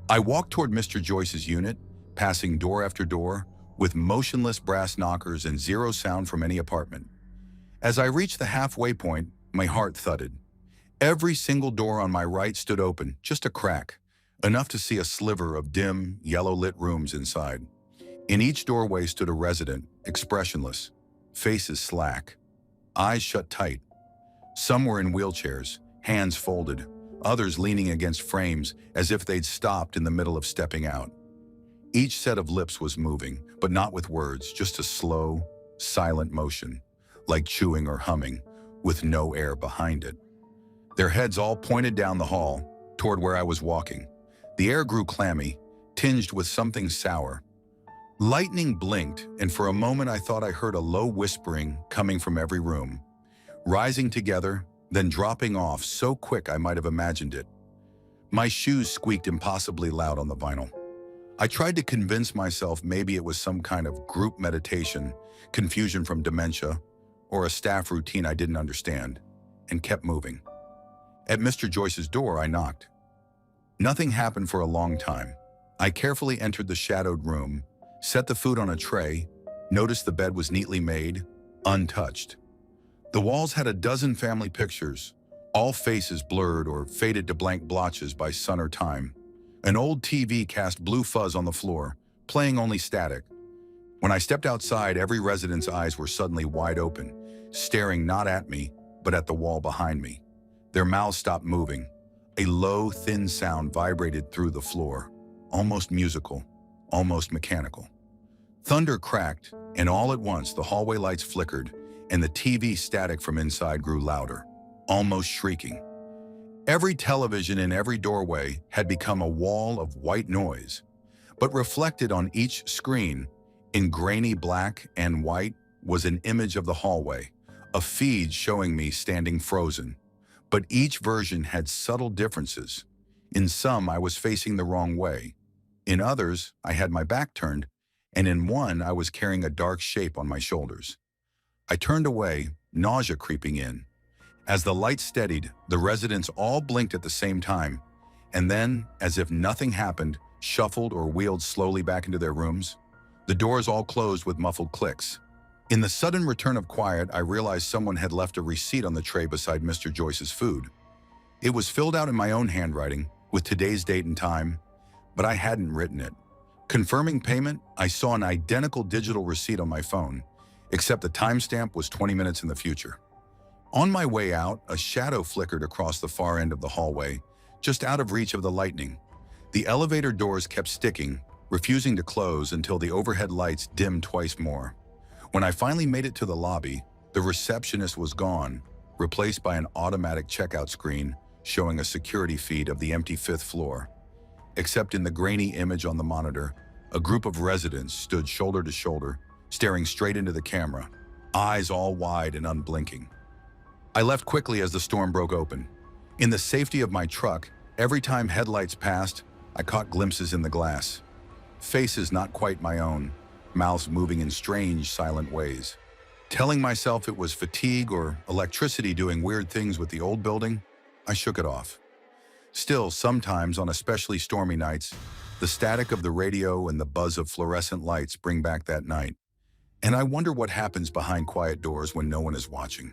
I walked toward Mr. Joyce's unit, passing door after door, with motionless brass knockers and zero sound from any apartment. As I reached the halfway point, my heart thudded. Every single door on my right stood open, just a crack, enough to see a sliver of dim, yellow-lit rooms inside. In each doorway stood a resident, expressionless, faces slack, eyes shut tight. Some were in wheelchairs, hands folded, others leaning against frames as if they'd stopped in the middle of stepping out. Each set of lips was moving, but not with words, just a slow, silent motion, like chewing or humming, with no air behind it. Their heads all pointed down the hall, toward where I was walking. The air grew clammy, tinged with something sour. Lightning blinked, and for a moment I thought I heard a low whispering coming from every room, rising together, then dropping off so quick I might have imagined it. My shoes squeaked impossibly loud on the vinyl. I tried to convince myself maybe it was some kind of group meditation, confusion from dementia, or a staff routine I didn't understand, and kept moving. At Mr. Joyce's door, I knocked. Nothing happened for a long time. I carefully entered the shadowed room, set the food on a tray, noticed the bed was neatly made, untouched. The walls had a dozen family pictures, all faces blurred or faded to blank blotches by sun or time. An old TV cast blue fuzz on the floor, playing only static. When I stepped outside, every resident's eyes were suddenly wide open, staring not at me, but at the wall behind me. Their mouths stopped moving. A low, thin sound vibrated through the floor, almost musical, almost mechanical. Thunder cracked, and all at once the hallway lights flickered, and the TV static from inside grew louder, almost shrieking. Every television in every doorway had become a wall of white noise, but reflected on each screen, in grainy black and white, was an image of the hallway, a feed showing me standing frozen. But each version had subtle differences. In some, I was facing the wrong way. In others, I had my back turned, and in one, I was carrying a dark shape on my shoulders. I turned away, nausea creeping in. As the light steadied, the residents all blinked at the same time, and then, as if nothing happened, shuffled or wheeled slowly back into their rooms. The doors all closed with muffled clicks. In the sudden return of quiet, I realized someone had left a receipt on the tray beside Mr. Joyce's food. It was filled out in my own handwriting, with today's date and time, but I hadn't written it. Confirming payment, I saw an identical digital receipt on my phone, except the timestamp was 20 minutes in the future. On my way out, a shadow flickered across the far end of the hallway, just out of reach of the lightning. The elevator doors kept sticking, refusing to close until the overhead lights dimmed twice more. When I finally made it to the lobby, the receptionist was gone, replaced by an automatic checkout screen showing a security feed of the empty 5th floor. Except in the grainy image on the monitor, a group of residents stood shoulder to shoulder, staring straight into the camera, eyes all wide and unblinking. I left quickly as the storm broke open. In the safety of my truck, every time headlights passed, I caught glimpses in the glass. Faces not quite my own, mouths moving in strange, silent ways. Telling myself it was fatigue or electricity doing weird things with the old building, I shook it off. Still, sometimes on especially stormy nights, the static of the radio and the buzz of fluorescent lights bring back that night. And I wonder what happens behind quiet doors when no one is watching.